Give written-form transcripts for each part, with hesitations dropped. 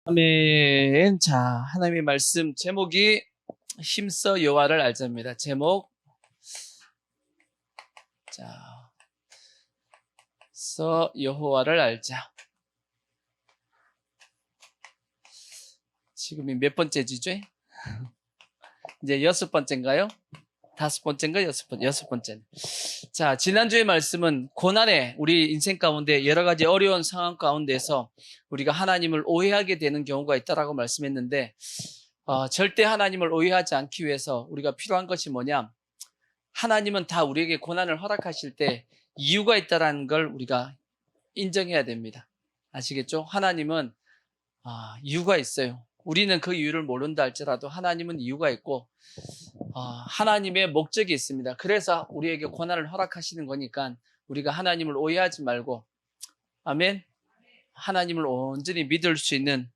아멘. 자, 하나님의 말씀 제목이 힘써 여호와를 알자입니다. 제목, 자, 써 여호와를 알자. 지금이 몇 번째지죠? 이제 6번째인가요? 5번째인가? 6번째. 자, 지난주의 말씀은 고난의 우리 인생 가운데 여러 가지 어려운 상황 가운데서 우리가 하나님을 오해하게 되는 경우가 있다라고 말씀했는데, 절대 하나님을 오해하지 않기 위해서 우리가 필요한 것이 뭐냐? 하나님은 다 우리에게 고난을 허락하실 때 이유가 있다는 걸 우리가 인정해야 됩니다. 아시겠죠? 하나님은 이유가 있어요. 우리는 그 이유를 모른다 할지라도 하나님은 이유가 있고 하나님의 목적이 있습니다. 그래서 우리에게 고난을 허락하시는 거니까 우리가 하나님을 오해하지 말고, 아멘, 하나님을 온전히 믿을 수 있는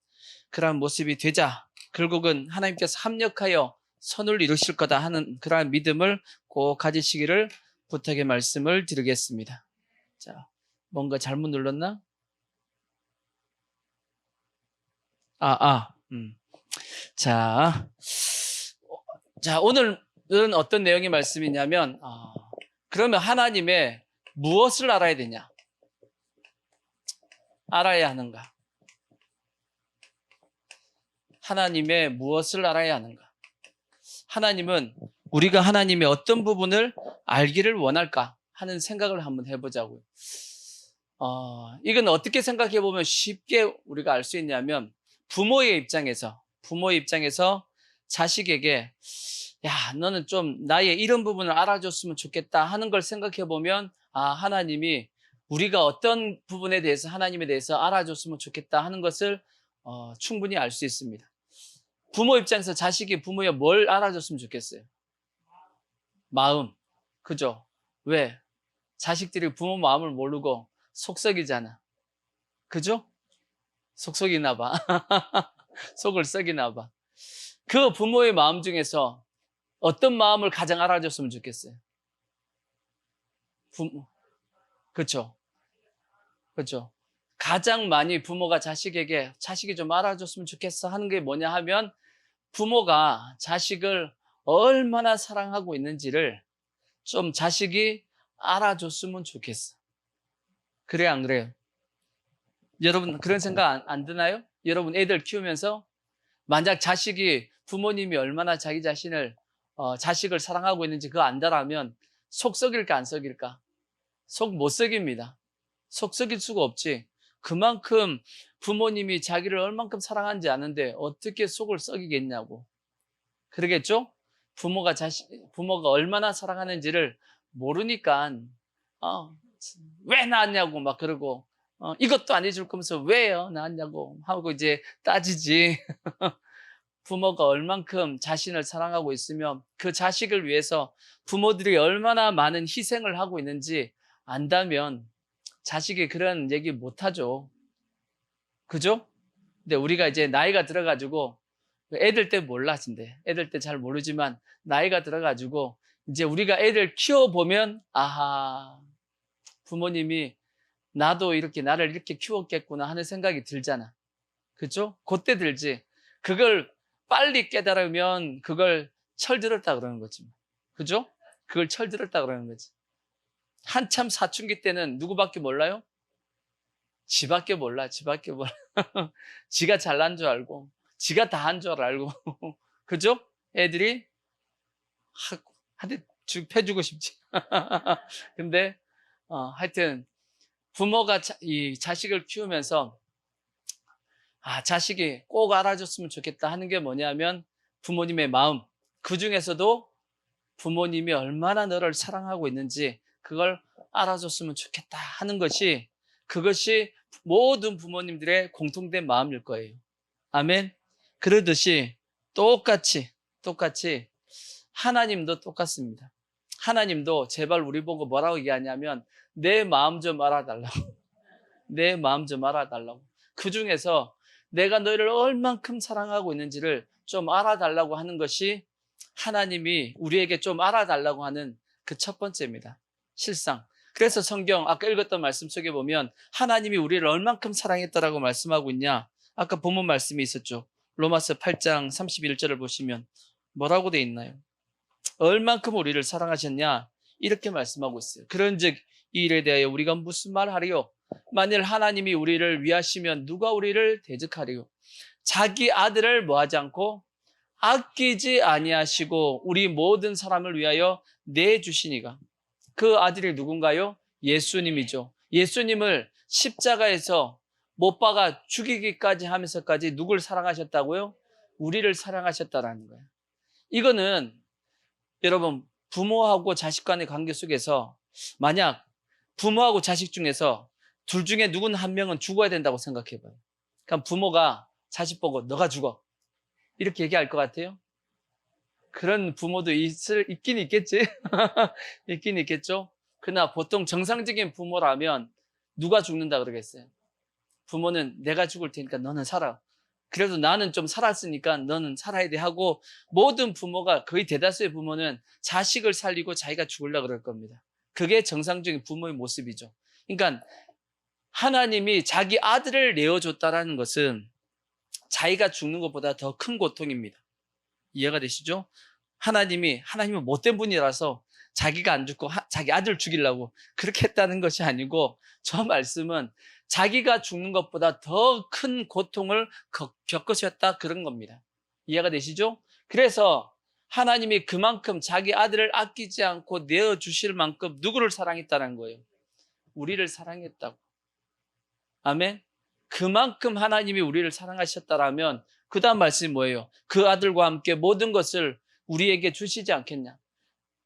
그런 모습이 되자. 결국은 하나님께서 합력하여 선을 이루실 거다 하는 그러한 믿음을 꼭 가지시기를 부탁의 말씀을 드리겠습니다. 자, 뭔가 잘못 눌렀나? 자, 오늘은 어떤 내용의 말씀이냐면, 그러면 하나님의 무엇을 알아야 되냐? 알아야 하는가? 하나님의 무엇을 알아야 하는가? 하나님은 우리가 하나님의 어떤 부분을 알기를 원할까 하는 생각을 한번 해보자고요. 이건 어떻게 생각해 보면 쉽게 우리가 알 수 있냐면, 부모의 입장에서 자식에게 야, 너는 좀 나의 이런 부분을 알아줬으면 좋겠다 하는 걸 생각해 보면, 하나님이 우리가 어떤 부분에 대해서 하나님에 대해서 알아줬으면 좋겠다 하는 것을 충분히 알 수 있습니다. 부모 입장에서 자식이 부모에 뭘 알아줬으면 좋겠어요? 마음. 그죠? 왜? 자식들이 부모 마음을 모르고 속썩이잖아. 그죠? 속썩이나 봐. 속을 썩이나 봐. 그 부모의 마음 중에서 어떤 마음을 가장 알아줬으면 좋겠어요? 부모. 그렇죠. 그렇죠. 가장 많이 부모가 자식에게 자식이 좀 알아줬으면 좋겠어 하는 게 뭐냐 하면, 부모가 자식을 얼마나 사랑하고 있는지를 좀 자식이 알아줬으면 좋겠어. 그래, 안 그래요? 여러분 그런 생각 안 드나요? 여러분 애들 키우면서 만약 자식이 부모님이 얼마나 자기 자신을 자식을 사랑하고 있는지 그거 안다라면 속 썩일까 안 썩일까? 속 못 썩입니다. 속 썩일 수가 없지. 그만큼 부모님이 자기를 얼만큼 사랑하는지 아는데 어떻게 속을 썩이겠냐고. 그러겠죠? 부모가 얼마나 사랑하는지를 모르니까 왜 낳았냐고 막 그러고, 이것도 안 해줄 거면서 왜요 낳았냐고 하고 이제 따지지. 부모가 얼만큼 자신을 사랑하고 있으면 그 자식을 위해서 부모들이 얼마나 많은 희생을 하고 있는지 안다면 자식이 그런 얘기 못하죠. 그죠? 근데 우리가 이제 나이가 들어가지고, 애들 때 몰라진대. 애들 때 잘 모르지만 나이가 들어가지고 이제 우리가 애들 키워보면, 부모님이 나도 이렇게 나를 이렇게 키웠겠구나 하는 생각이 들잖아. 그죠? 그때 들지. 그걸 빨리 깨달으면 그걸 철들었다 그러는 거지. 그죠? 그걸 철들었다 그러는 거지. 한참 사춘기 때는 누구밖에 몰라요? 지밖에 몰라. 지가 잘난 줄 알고, 지가 다 한 줄 알고. 그죠? 애들이 한테 쭉 패주고 싶지. 근데 하여튼 부모가 이 자식을 키우면서 자식이 꼭 알아줬으면 좋겠다 하는 게 뭐냐면 부모님의 마음, 그 중에서도 부모님이 얼마나 너를 사랑하고 있는지 그걸 알아줬으면 좋겠다 하는 것이, 그것이 모든 부모님들의 공통된 마음일 거예요. 아멘. 그러듯이 똑같이 하나님도 똑같습니다. 하나님도 제발 우리 보고 뭐라고 얘기하냐면 내 마음 좀 알아달라고. 내 마음 좀 알아달라고. 그 중에서 내가 너희를 얼만큼 사랑하고 있는지를 좀 알아달라고 하는 것이 하나님이 우리에게 좀 알아달라고 하는 그 첫 번째입니다. 실상. 그래서 성경 아까 읽었던 말씀 속에 보면 하나님이 우리를 얼만큼 사랑했다라고 말씀하고 있냐? 아까 본문 말씀이 있었죠. 로마서 8장 31절을 보시면 뭐라고 돼 있나요? 얼만큼 우리를 사랑하셨냐? 이렇게 말씀하고 있어요. 그런즉 이 일에 대하여 우리가 무슨 말하리요? 만일 하나님이 우리를 위하시면 누가 우리를 대적하리요? 자기 아들을 뭐하지 않고 아끼지 아니하시고 우리 모든 사람을 위하여 내주시니가. 그 아들이 누군가요? 예수님이죠. 예수님을 십자가에서 못 박아 죽이기까지 하면서까지 누굴 사랑하셨다고요? 우리를 사랑하셨다라는 거예요. 이거는 여러분, 부모하고 자식 간의 관계 속에서 만약 부모하고 자식 중에서 둘 중에 누군 한 명은 죽어야 된다고 생각해 봐요. 그럼 부모가 자식 보고 너가 죽어, 이렇게 얘기할 것 같아요? 그런 부모도 있긴 있겠지. 있긴 있겠죠. 그러나 보통 정상적인 부모라면 누가 죽는다 그러겠어요? 부모는 내가 죽을 테니까 너는 살아. 그래도 나는 좀 살았으니까 너는 살아야 돼 하고, 모든 부모가, 거의 대다수의 부모는 자식을 살리고 자기가 죽으려고 그럴 겁니다. 그게 정상적인 부모의 모습이죠. 그러니까 하나님이 자기 아들을 내어줬다라는 것은 자기가 죽는 것보다 더 큰 고통입니다. 이해가 되시죠? 하나님은 못된 분이라서 자기가 안 죽고 자기 아들 죽이려고 그렇게 했다는 것이 아니고, 저 말씀은 자기가 죽는 것보다 더 큰 고통을 겪으셨다, 그런 겁니다. 이해가 되시죠? 그래서 하나님이 그만큼 자기 아들을 아끼지 않고 내어주실 만큼 누구를 사랑했다는 거예요? 우리를 사랑했다고. 아멘? 그만큼 하나님이 우리를 사랑하셨다라면 그 다음 말씀이 뭐예요? 그 아들과 함께 모든 것을 우리에게 주시지 않겠냐?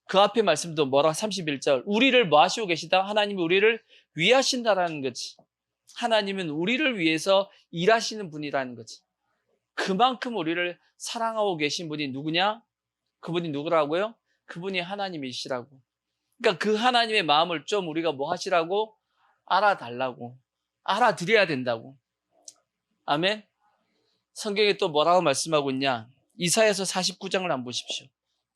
그 앞에 말씀도 뭐라? 31절. 우리를 뭐 하시고 계시다? 하나님이 우리를 위하신다라는 거지. 하나님은 우리를 위해서 일하시는 분이라는 거지. 그만큼 우리를 사랑하고 계신 분이 누구냐? 그분이 누구라고요? 그분이 하나님이시라고. 그러니까 그 하나님의 마음을 좀 우리가 뭐 하시라고? 알아달라고. 알아드려야 된다고. 아멘? 성경에 또 뭐라고 말씀하고 있냐? 이사야서 49장을 한번 보십시오.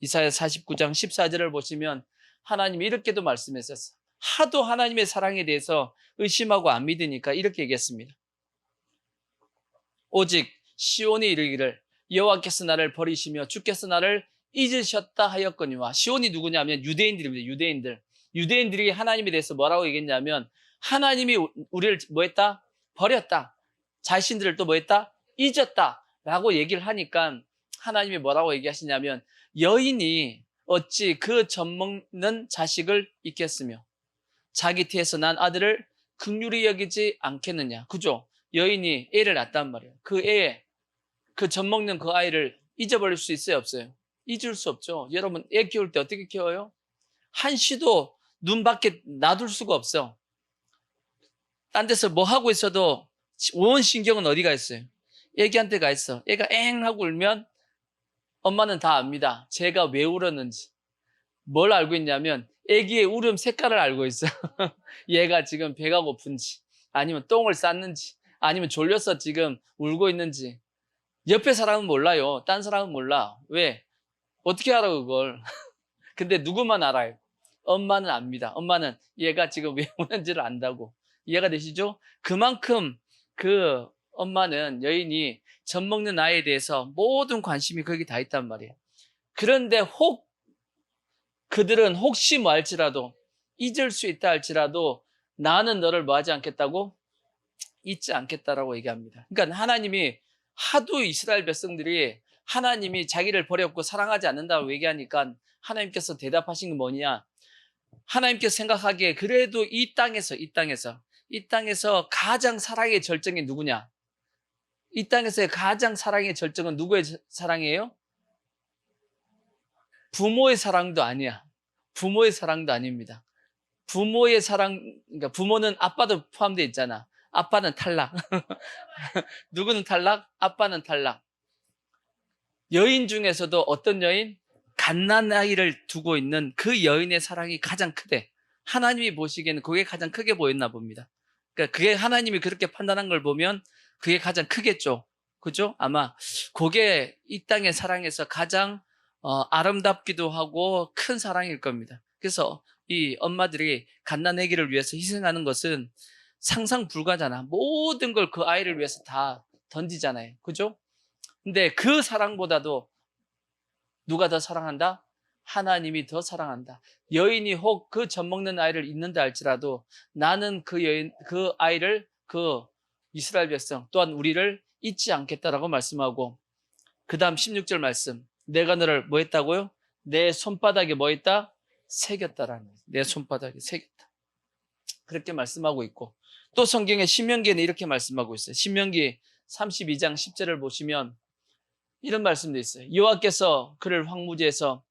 이사야 49장 14절을 보시면 하나님이 이렇게도 말씀했었어요. 하도 하나님의 사랑에 대해서 의심하고 안 믿으니까 이렇게 얘기했습니다. 오직 시온이 이르기를 여호와께서 나를 버리시며 주께서 나를 잊으셨다 하였거니와. 시온이 누구냐면 유대인들입니다. 유대인들이 하나님에 대해서 뭐라고 얘기했냐면 하나님이 우리를 뭐 했다? 버렸다. 자신들을 또 뭐 했다? 잊었다 라고 얘기를 하니까 하나님이 뭐라고 얘기하시냐면 여인이 어찌 그 젖먹는 자식을 잊겠으며 자기 태에서 난 아들을 긍휼히 여기지 않겠느냐. 그죠? 여인이 애를 낳았단 말이에요. 그 젖먹는 그 아이를 잊어버릴 수 있어요, 없어요? 잊을 수 없죠. 여러분, 애 키울 때 어떻게 키워요? 한시도 눈 밖에 놔둘 수가 없어. 딴 데서 뭐 하고 있어도 온 신경은 어디가 있어요? 애기한테 가 있어. 애가 엥 하고 울면 엄마는 다 압니다. 쟤가 왜 울었는지. 뭘 알고 있냐면 애기의 울음 색깔을 알고 있어. 얘가 지금 배가 고픈지, 아니면 똥을 쌌는지, 아니면 졸려서 지금 울고 있는지. 옆에 사람은 몰라요. 딴 사람은 몰라. 왜? 어떻게 알아 그걸? 근데 누구만 알아요? 엄마는 압니다. 엄마는 얘가 지금 왜 우는지를 안다고. 이해가 되시죠? 그만큼 그 엄마는, 여인이 젖먹는 아이에 대해서 모든 관심이 거기 다 있단 말이에요. 그런데 그들은 혹시 뭐 할지라도, 잊을 수 있다 할지라도 나는 너를 뭐 하지 않겠다고? 잊지 않겠다라고 얘기합니다. 그러니까 하나님이 하도 이스라엘 백성들이 하나님이 자기를 버렸고 사랑하지 않는다고 얘기하니까 하나님께서 대답하신 게 뭐냐? 하나님께서 생각하기에 그래도 이 땅에서 가장 사랑의 절정이 누구냐? 이 땅에서의 가장 사랑의 절정은 누구의 사랑이에요? 부모의 사랑도 아니야. 부모의 사랑도 아닙니다. 부모의 사랑, 그러니까 부모는 아빠도 포함되어 있잖아. 아빠는 탈락. 누구는 탈락? 아빠는 탈락. 여인 중에서도 어떤 여인? 갓난아이를 두고 있는 그 여인의 사랑이 가장 크대. 하나님이 보시기에는 그게 가장 크게 보였나 봅니다. 그러니까 그게 하나님이 그렇게 판단한 걸 보면 그게 가장 크겠죠. 그죠? 아마 그게 이 땅의 사랑에서 가장 아름답기도 하고 큰 사랑일 겁니다. 그래서 이 엄마들이 갓난아기를 위해서 희생하는 것은 상상 불가잖아. 모든 걸 그 아이를 위해서 다 던지잖아요. 그죠? 근데 그 사랑보다도 누가 더 사랑한다? 하나님이 더 사랑한다. 여인이 혹 그 젖 먹는 아이를 잊는다 할지라도 나는 그 아이를, 그 이스라엘 백성 또한 우리를 잊지 않겠다라고 말씀하고, 그 다음 16절 말씀. 내가 너를 뭐 했다고요? 내 손바닥에 뭐 했다? 새겼다라는 거예요. 내 손바닥에 새겼다. 그렇게 말씀하고 있고, 또 성경의 신명기에는 이렇게 말씀하고 있어요. 신명기 32장 10절을 보시면 이런 말씀도 있어요. 여호와께서 그를 황무지에서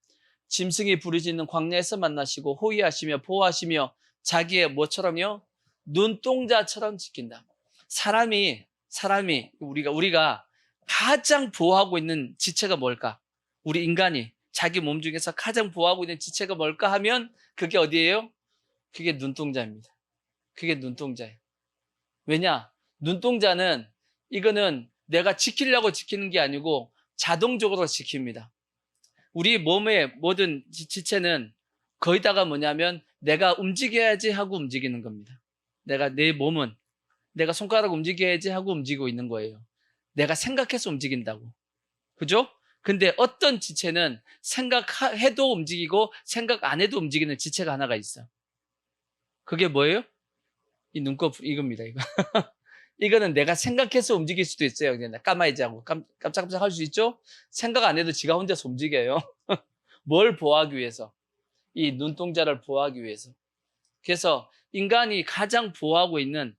짐승이 부르짖는 광야에서 만나시고 호위하시며 보호하시며 자기의 뭐처럼요? 눈동자처럼 지킨다. 사람이 우리가 가장 보호하고 있는 지체가 뭘까? 우리 인간이 자기 몸 중에서 가장 보호하고 있는 지체가 뭘까 하면 그게 어디예요? 그게 눈동자입니다. 그게 눈동자예요. 왜냐? 눈동자는 이거는 내가 지키려고 지키는 게 아니고 자동적으로 지킵니다. 우리 몸의 모든 지체는 거의다가 뭐냐면 내가 움직여야지 하고 움직이는 겁니다. 내 몸은 내가 손가락 움직여야지 하고 움직이고 있는 거예요. 내가 생각해서 움직인다고. 그죠? 근데 어떤 지체는 생각해도 움직이고 생각 안 해도 움직이는 지체가 하나가 있어. 그게 뭐예요? 이 눈꺼 이겁니다. 이거. 이거는 내가 생각해서 움직일 수도 있어요. 그냥 까마이지 하고 깜짝깜짝 할 수 있죠? 생각 안 해도 지가 혼자서 움직여요. 뭘 보호하기 위해서? 이 눈동자를 보호하기 위해서. 그래서 인간이 가장 보호하고 있는,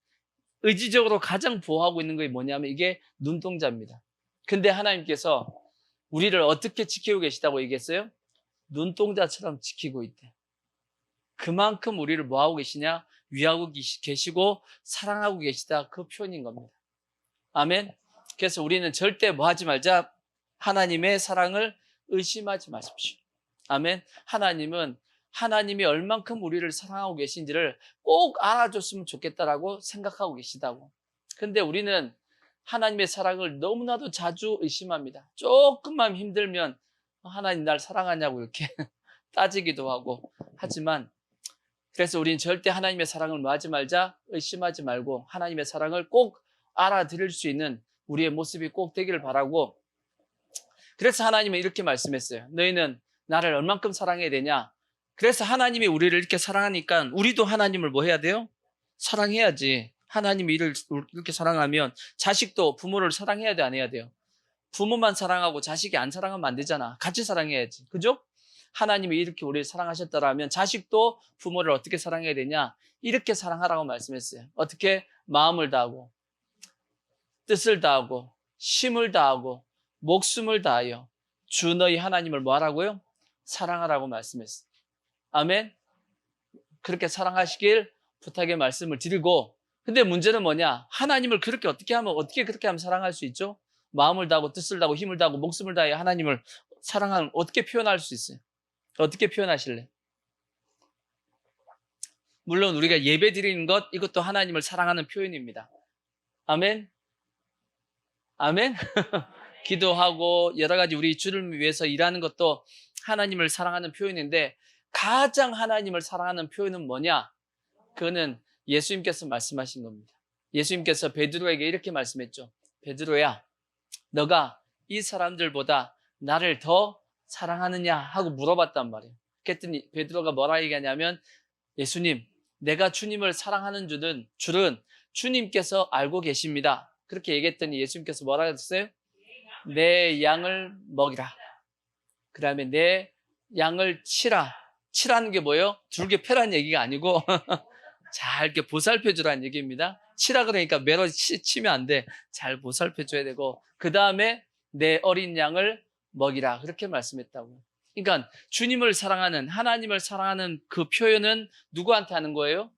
의지적으로 가장 보호하고 있는 게 뭐냐면 이게 눈동자입니다. 근데 하나님께서 우리를 어떻게 지키고 계시다고 얘기했어요? 눈동자처럼 지키고 있대. 그만큼 우리를 뭐하고 계시냐? 위하고 계시고 사랑하고 계시다, 그 표현인 겁니다. 아멘. 그래서 우리는 절대 뭐 하지 말자? 하나님의 사랑을 의심하지 마십시오. 아멘. 하나님은 하나님이 얼만큼 우리를 사랑하고 계신지를 꼭 알아줬으면 좋겠다라고 생각하고 계시다고. 근데 우리는 하나님의 사랑을 너무나도 자주 의심합니다. 조금만 힘들면 하나님 날 사랑하냐고 이렇게 따지기도 하고 하지만, 그래서 우리는 절대 하나님의 사랑을 뭐 하지 말자? 의심하지 말고 하나님의 사랑을 꼭 알아들을 수 있는 우리의 모습이 꼭 되기를 바라고, 그래서 하나님은 이렇게 말씀했어요. 너희는 나를 얼만큼 사랑해야 되냐? 그래서 하나님이 우리를 이렇게 사랑하니까 우리도 하나님을 뭐 해야 돼요? 사랑해야지. 하나님이 이렇게 사랑하면 자식도 부모를 사랑해야 돼, 안 해야 돼요? 부모만 사랑하고 자식이 안 사랑하면 안 되잖아. 같이 사랑해야지. 그죠? 하나님이 이렇게 우리를 사랑하셨다라면 자식도 부모를 어떻게 사랑해야 되냐? 이렇게 사랑하라고 말씀했어요. 어떻게? 마음을 다하고 뜻을 다하고 힘을 다하고 목숨을 다하여 주 너희 하나님을 뭐 하라고요? 사랑하라고 말씀했어요. 아멘. 그렇게 사랑하시길 부탁의 말씀을 드리고, 근데 문제는 뭐냐? 하나님을 어떻게 그렇게 하면 사랑할 수 있죠? 마음을 다하고 뜻을 다하고 힘을 다하고 목숨을 다하여 하나님을 사랑하는, 어떻게 표현할 수 있어요? 어떻게 표현하실래? 물론 우리가 예배 드리는 것, 이것도 하나님을 사랑하는 표현입니다. 아멘. 아멘. 기도하고 여러 가지 우리 주를 위해서 일하는 것도 하나님을 사랑하는 표현인데, 가장 하나님을 사랑하는 표현은 뭐냐? 그거는 예수님께서 말씀하신 겁니다. 예수님께서 베드로에게 이렇게 말씀했죠. 베드로야, 너가 이 사람들보다 나를 더 사랑하느냐 하고 물어봤단 말이에요. 그랬더니 베드로가 뭐라 얘기하냐면, 예수님, 내가 주님을 사랑하는 줄은 주님께서 알고 계십니다. 그렇게 얘기했더니 예수님께서 뭐라 했어요? 내 양을 먹이라. 그 다음에 내 양을 치라. 치라는 게 뭐예요? 둘게 패라는 얘기가 아니고 잘 이렇게 보살펴주라는 얘기입니다. 치라 그러니까 매로 치면 안 돼. 잘 보살펴줘야 되고, 그 다음에 내 어린 양을 먹이라. 그렇게 말씀했다고. 그러니까 주님을 사랑하는, 하나님을 사랑하는 그 표현은 누구한테 하는 거예요?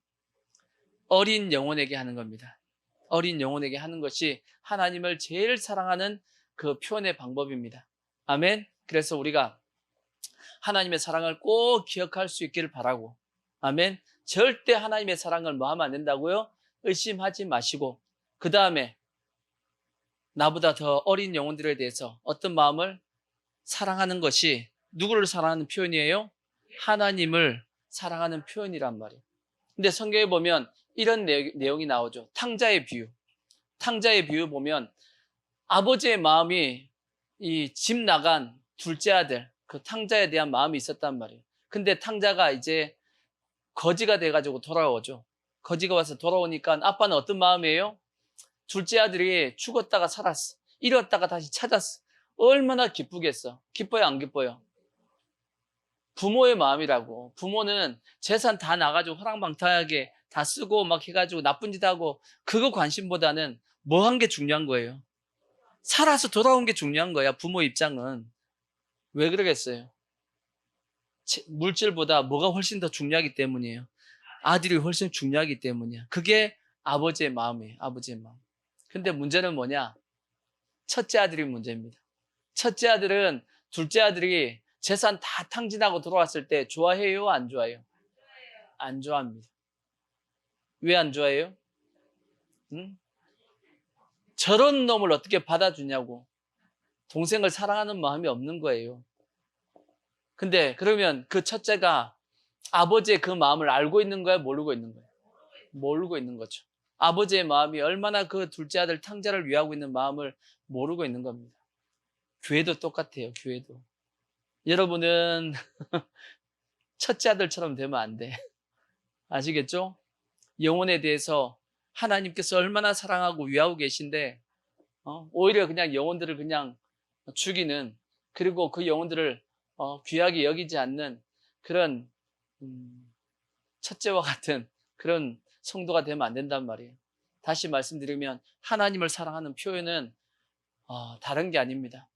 어린 영혼에게 하는 겁니다. 어린 영혼에게 하는 것이 하나님을 제일 사랑하는 그 표현의 방법입니다. 아멘. 그래서 우리가 하나님의 사랑을 꼭 기억할 수 있기를 바라고, 아멘. 절대 하나님의 사랑을 뭐 하면 안 된다고요? 의심하지 마시고, 그 다음에 나보다 더 어린 영혼들에 대해서 어떤 마음을 사랑하는 것이 누구를 사랑하는 표현이에요? 하나님을 사랑하는 표현이란 말이에요. 근데 성경에 보면 이런 내용이 나오죠. 탕자의 비유. 탕자의 비유 보면 아버지의 마음이 이 집 나간 둘째 아들, 그 탕자에 대한 마음이 있었단 말이에요. 근데 탕자가 이제 거지가 돼가지고 돌아오죠. 거지가 와서 돌아오니까 아빠는 어떤 마음이에요? 둘째 아들이 죽었다가 살았어. 잃었다가 다시 찾았어. 얼마나 기쁘겠어. 기뻐요, 안 기뻐요? 부모의 마음이라고. 부모는 재산 다 나가지고 호랑방탕하게 다 쓰고 막 해가지고 나쁜 짓 하고 그거 관심보다는 뭐 한 게 중요한 거예요? 살아서 돌아온 게 중요한 거야. 부모 입장은. 왜 그러겠어요? 물질보다 뭐가 훨씬 더 중요하기 때문이에요. 아들이 훨씬 중요하기 때문이야. 그게 아버지의 마음이에요. 아버지의 마음. 근데 문제는 뭐냐? 첫째 아들이 문제입니다. 첫째 아들은 둘째 아들이 재산 다 탕진하고 돌아왔을 때 좋아해요? 안 좋아해요? 안 좋아합니다. 왜 안 좋아해요? 응? 저런 놈을 어떻게 받아주냐고. 동생을 사랑하는 마음이 없는 거예요. 근데 그러면 그 첫째가 아버지의 그 마음을 알고 있는 거야? 모르고 있는 거야? 모르고 있는 거죠. 아버지의 마음이 얼마나 그 둘째 아들 탕자를 위하고 있는 마음을 모르고 있는 겁니다. 교회도 똑같아요. 교회도. 여러분은 첫째 아들처럼 되면 안 돼. 아시겠죠? 영혼에 대해서 하나님께서 얼마나 사랑하고 위하고 계신데 오히려 그냥 영혼들을 그냥 죽이는, 그리고 그 영혼들을 귀하게 여기지 않는 그런 첫째와 같은 그런 성도가 되면 안 된단 말이에요. 다시 말씀드리면 하나님을 사랑하는 표현은 다른 게 아닙니다.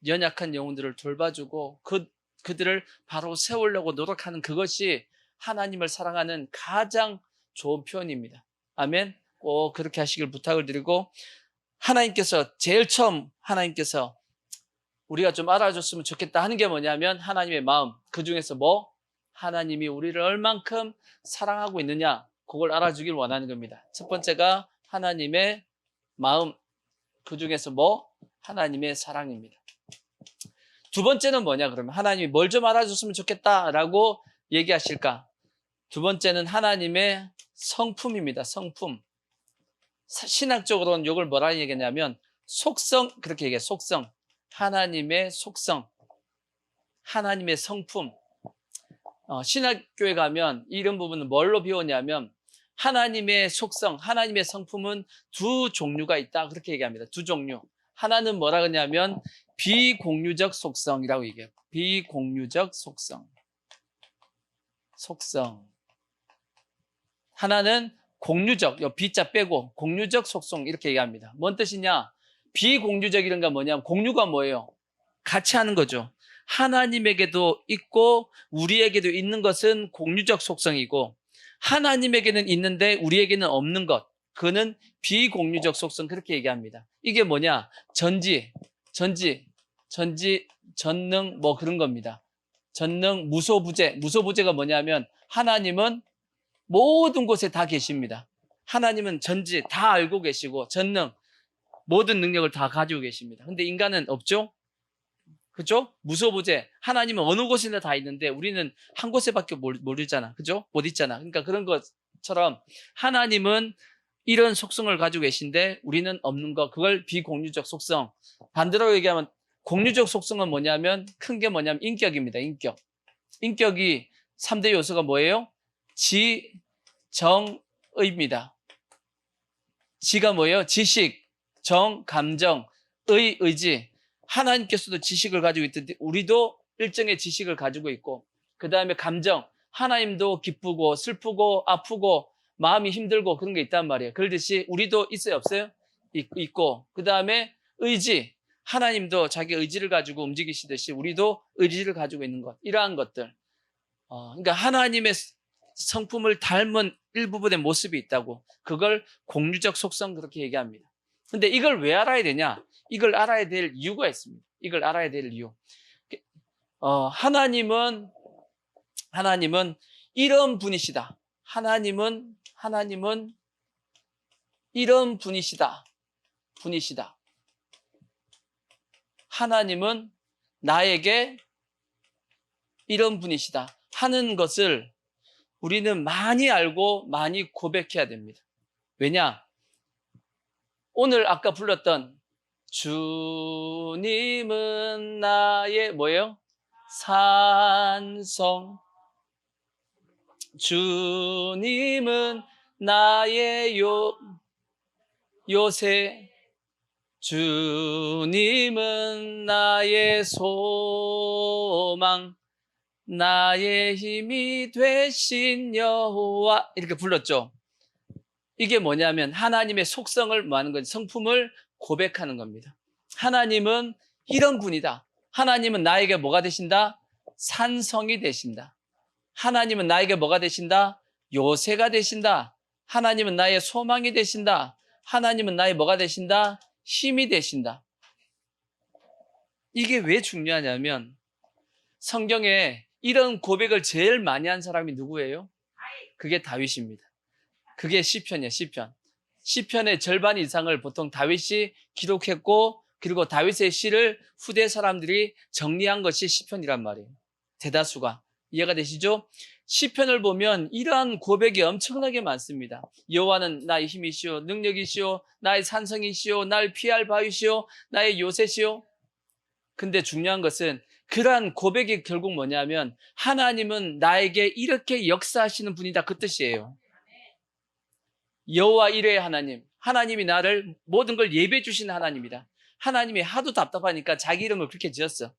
연약한 영혼들을 돌봐주고 그들을 바로 세우려고 노력하는 그것이 하나님을 사랑하는 가장 좋은 표현입니다. 아멘. 꼭 그렇게 하시길 부탁을 드리고, 하나님께서 제일 처음 하나님께서 우리가 좀 알아줬으면 좋겠다 하는 게 뭐냐면 하나님의 마음. 그 중에서 뭐? 하나님이 우리를 얼만큼 사랑하고 있느냐, 그걸 알아주길 원하는 겁니다. 첫 번째가 하나님의 마음. 그 중에서 뭐? 하나님의 사랑입니다. 두 번째는 뭐냐 그러면 하나님이 뭘 좀 알아줬으면 좋겠다라고 얘기하실까? 두 번째는 하나님의 성품입니다. 성품. 신학적으로는 이걸 뭐라 얘기하냐면 속성, 그렇게 얘기해요. 속성. 하나님의 속성. 하나님의 성품. 신학교에 가면 이런 부분은 뭘로 배우냐면 하나님의 속성, 하나님의 성품은 두 종류가 있다. 그렇게 얘기합니다. 두 종류. 하나는 뭐라 그러냐면 비공유적 속성이라고 얘기해요. 비공유적 속성. 속성. 하나는 공유적, 요 B자 빼고 공유적 속성 이렇게 얘기합니다. 뭔 뜻이냐? 비공유적이란 건 뭐냐면 공유가 뭐예요? 같이 하는 거죠. 하나님에게도 있고 우리에게도 있는 것은 공유적 속성이고, 하나님에게는 있는데 우리에게는 없는 것, 그거는 비공유적 속성, 그렇게 얘기합니다. 이게 뭐냐? 전지, 전능 뭐 그런 겁니다. 전능, 무소부재. 무소부재가 뭐냐면 하나님은 모든 곳에 다 계십니다. 하나님은 전지 다 알고 계시고 전능, 모든 능력을 다 가지고 계십니다. 근데 인간은 없죠? 그죠? 무소부재. 하나님은 어느 곳이나 다 있는데 우리는 한 곳에밖에 모르잖아. 그죠? 못 있잖아. 그러니까 그런 것처럼 하나님은 이런 속성을 가지고 계신데 우리는 없는 것, 그걸 비공유적 속성. 반대로 얘기하면 공유적 속성은 뭐냐면 큰 게 뭐냐면 인격입니다. 인격. 인격이 3대 요소가 뭐예요? 지, 정, 의입니다. 지가 뭐예요? 지식, 정, 감정, 의, 의지. 하나님께서도 지식을 가지고 있듯이 우리도 일정의 지식을 가지고 있고, 그 다음에 감정. 하나님도 기쁘고 슬프고 아프고 마음이 힘들고 그런 게 있단 말이에요. 그러듯이 우리도 있어요, 없어요? 있고. 그 다음에 의지. 하나님도 자기 의지를 가지고 움직이시듯이 우리도 의지를 가지고 있는 것. 이러한 것들. 그러니까 하나님의 성품을 닮은 일부분의 모습이 있다고. 그걸 공유적 속성, 그렇게 얘기합니다. 근데 이걸 왜 알아야 되냐? 이걸 알아야 될 이유가 있습니다. 이걸 알아야 될 이유. 하나님은 이런 분이시다. 하나님은 이런 분이시다. 하나님은 나에게 이런 분이시다 하는 것을 우리는 많이 알고 많이 고백해야 됩니다. 왜냐? 오늘 아까 불렀던 주님은 나의 뭐예요? 산성. 주님은 나의 요새. 주님은 나의 소망. 나의 힘이 되신 여호와. 이렇게 불렀죠. 이게 뭐냐면 하나님의 속성을 뭐하는 거지? 성품을 고백하는 겁니다. 하나님은 이런 분이다. 하나님은 나에게 뭐가 되신다? 산성이 되신다. 하나님은 나에게 뭐가 되신다? 요새가 되신다. 하나님은 나의 소망이 되신다. 하나님은 나의 뭐가 되신다? 힘이 되신다. 이게 왜 중요하냐면 성경에 이런 고백을 제일 많이 한 사람이 누구예요? 그게 다윗입니다. 그게 시편이에요. 시편의 절반 이상을 보통 다윗이 기록했고, 그리고 다윗의 시를 후대 사람들이 정리한 것이 시편이란 말이에요. 대다수가. 이해가 되시죠? 시편을 보면 이러한 고백이 엄청나게 많습니다. 여호와는 나의 힘이시오, 능력이시오, 나의 산성이시오, 날 피할 바위시오, 나의 요새시오. 근데 중요한 것은 그러한 고백이 결국 뭐냐면 하나님은 나에게 이렇게 역사하시는 분이다, 그 뜻이에요. 여호와 이레의 하나님, 하나님이 나를 모든 걸 예배해 주시는 하나님이다. 하나님이 하도 답답하니까 자기 이름을 그렇게 지었어.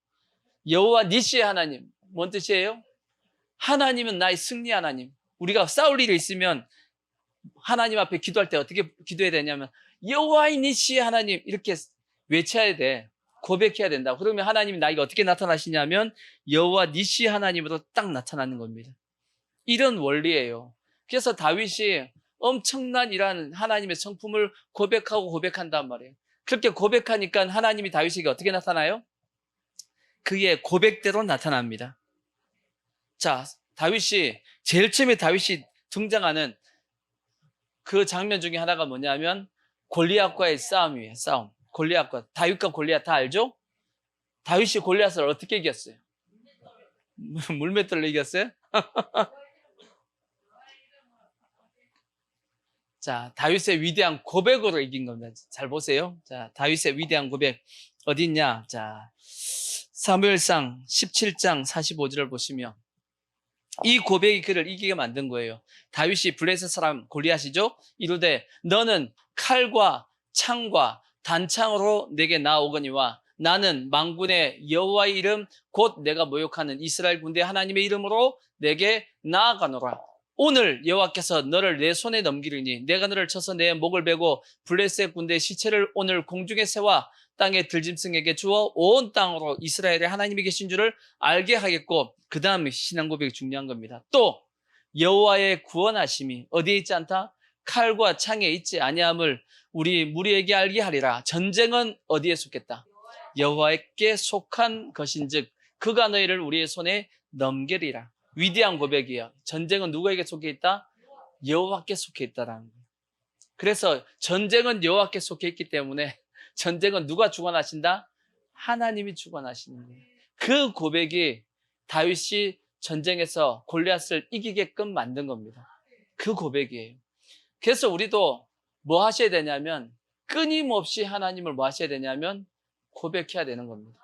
여호와 니시의 하나님, 뭔 뜻이에요? 하나님은 나의 승리 하나님. 우리가 싸울 일이 있으면 하나님 앞에 기도할 때 어떻게 기도해야 되냐면 여호와의 니시의 하나님, 이렇게 외쳐야 돼. 고백해야 된다. 그러면 하나님이 나에게 어떻게 나타나시냐면 여호와 니시 하나님으로 딱 나타나는 겁니다. 이런 원리예요. 그래서 다윗이 엄청난 이러한 하나님의 성품을 고백한단 말이에요. 그렇게 고백하니까 하나님이 다윗에게 어떻게 나타나요? 그의 고백대로 나타납니다. 자, 제일 처음에 다윗이 등장하는 그 장면 중에 하나가 뭐냐면 골리앗과의 싸움이에요. 싸움. 다윗과 골리앗 다 알죠? 다윗이 골리앗을 어떻게 이겼어요? 물맷돌로 이겼어요? 자, 다윗의 위대한 고백으로 이긴 겁니다. 잘 보세요. 자, 다윗의 위대한 고백 어디 있냐? 자, 사무엘상 17장 45절을 보시면 이 고백이 그를 이기게 만든 거예요. 다윗이 블레셋 사람 골리앗이죠? 이르되 너는 칼과 창과 단창으로 내게 나오거니와 나는 만군의 여호와의 이름 곧 내가 모욕하는 이스라엘 군대 하나님의 이름으로 내게 나아가노라. 오늘 여호와께서 너를 내 손에 넘기리니 내가 너를 쳐서 내 목을 베고 블레셋 군대의 시체를 오늘 공중에 세워 땅의 들짐승에게 주어 온 땅으로 이스라엘의 하나님이 계신 줄을 알게 하겠고, 그 다음에 신앙 고백이 중요한 겁니다. 또 여호와의 구원하심이 어디에 있지 않다? 칼과 창에 있지 아니함을 우리 무리에게 알게 하리라. 전쟁은 어디에 속했다? 여호와께 속한 것인즉 그가 너희를 우리의 손에 넘기리라. 위대한 고백이에요. 전쟁은 누구에게 속해 있다? 여호와께 속해 있다라는 거예요. 그래서 전쟁은 여호와께 속해 있기 때문에 전쟁은 누가 주관하신다? 하나님이 주관하시는 거예요. 그 고백이 다윗이 전쟁에서 골리앗을 이기게끔 만든 겁니다. 그 고백이에요. 그래서 우리도 뭐 하셔야 되냐면 끊임없이 하나님을 뭐 하셔야 되냐면 고백해야 되는 겁니다.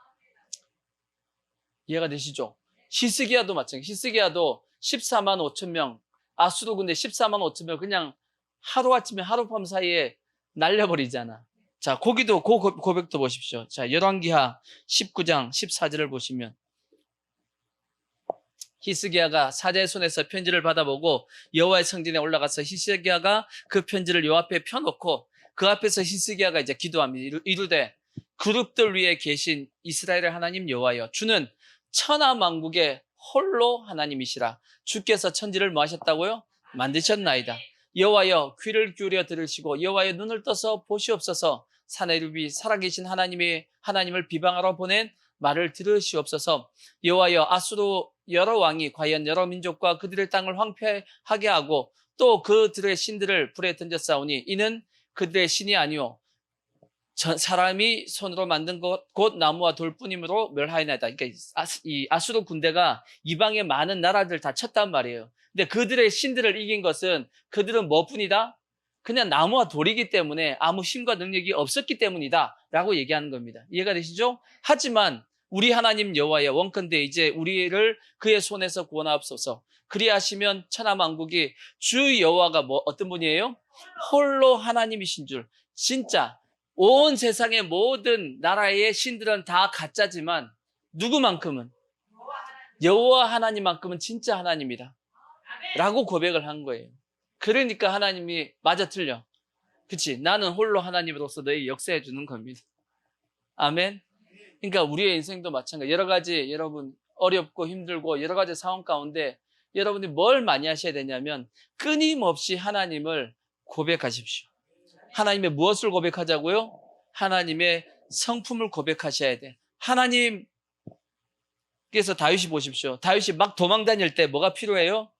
이해가 되시죠? 히스기야도 마찬가지예요. 히스기야도 14만 5천 명, 아수르 군대 14만 5천 명 그냥 하루아침에 하룻밤 사이에 날려버리잖아. 자, 거기도 그 고백도 보십시오. 자, 열왕기하 19장 14절을 보시면 히스기야가 사자의 손에서 편지를 받아보고 여호와의 성전에 올라가서 히스기야가 그 편지를 요 앞에 펴놓고 그 앞에서 히스기야가 이제 기도합니다. 이르되 그룹들 위에 계신 이스라엘의 하나님 여호와여, 주는 천하만국의 홀로 하나님이시라. 주께서 천지를 뭐 하셨다고요? 만드셨나이다. 여호와여, 귀를 기울여 들으시고 여호와여, 눈을 떠서 보시옵소서. 사내립이 살아계신 하나님을 비방하러 보낸 말을 들으시옵소서. 여호와여, 아수르 여러 왕이 과연 여러 민족과 그들의 땅을 황폐하게 하고 또 그들의 신들을 불에 던졌사오니 이는 그들의 신이 아니오 사람이 손으로 만든 것 곧 나무와 돌뿐이므로 멸하였나이다. 그러니까 이 아수르 군대가 이방의 많은 나라들 다 쳤단 말이에요. 근데 그들의 신들을 이긴 것은 그들은 뭐뿐이다? 그냥 나무와 돌이기 때문에 아무 힘과 능력이 없었기 때문이다 라고 얘기하는 겁니다. 이해가 되시죠? 하지만 우리 하나님 여호와여, 원컨대 이제 우리를 그의 손에서 구원하옵소서. 그리하시면 천하만국이 주 여호와가 어떤 분이에요? 홀로 하나님이신 줄. 진짜 온 세상의 모든 나라의 신들은 다 가짜지만 누구만큼은? 여호와 하나님만큼은 진짜 하나님이다 라고 고백을 한 거예요. 그러니까 하나님이 맞아 틀려. 그치? 나는 홀로 하나님으로서 너희 역사해 주는 겁니다. 아멘. 그러니까 우리의 인생도 마찬가지. 여러 가지 여러분 어렵고 힘들고 여러 가지 상황 가운데 여러분이 뭘 많이 하셔야 되냐면 끊임없이 하나님을 고백하십시오. 하나님의 무엇을 고백하자고요? 하나님의 성품을 고백하셔야 돼. 하나님께서 다윗이 보십시오. 다윗이 막 도망 다닐 때 뭐가 필요해요?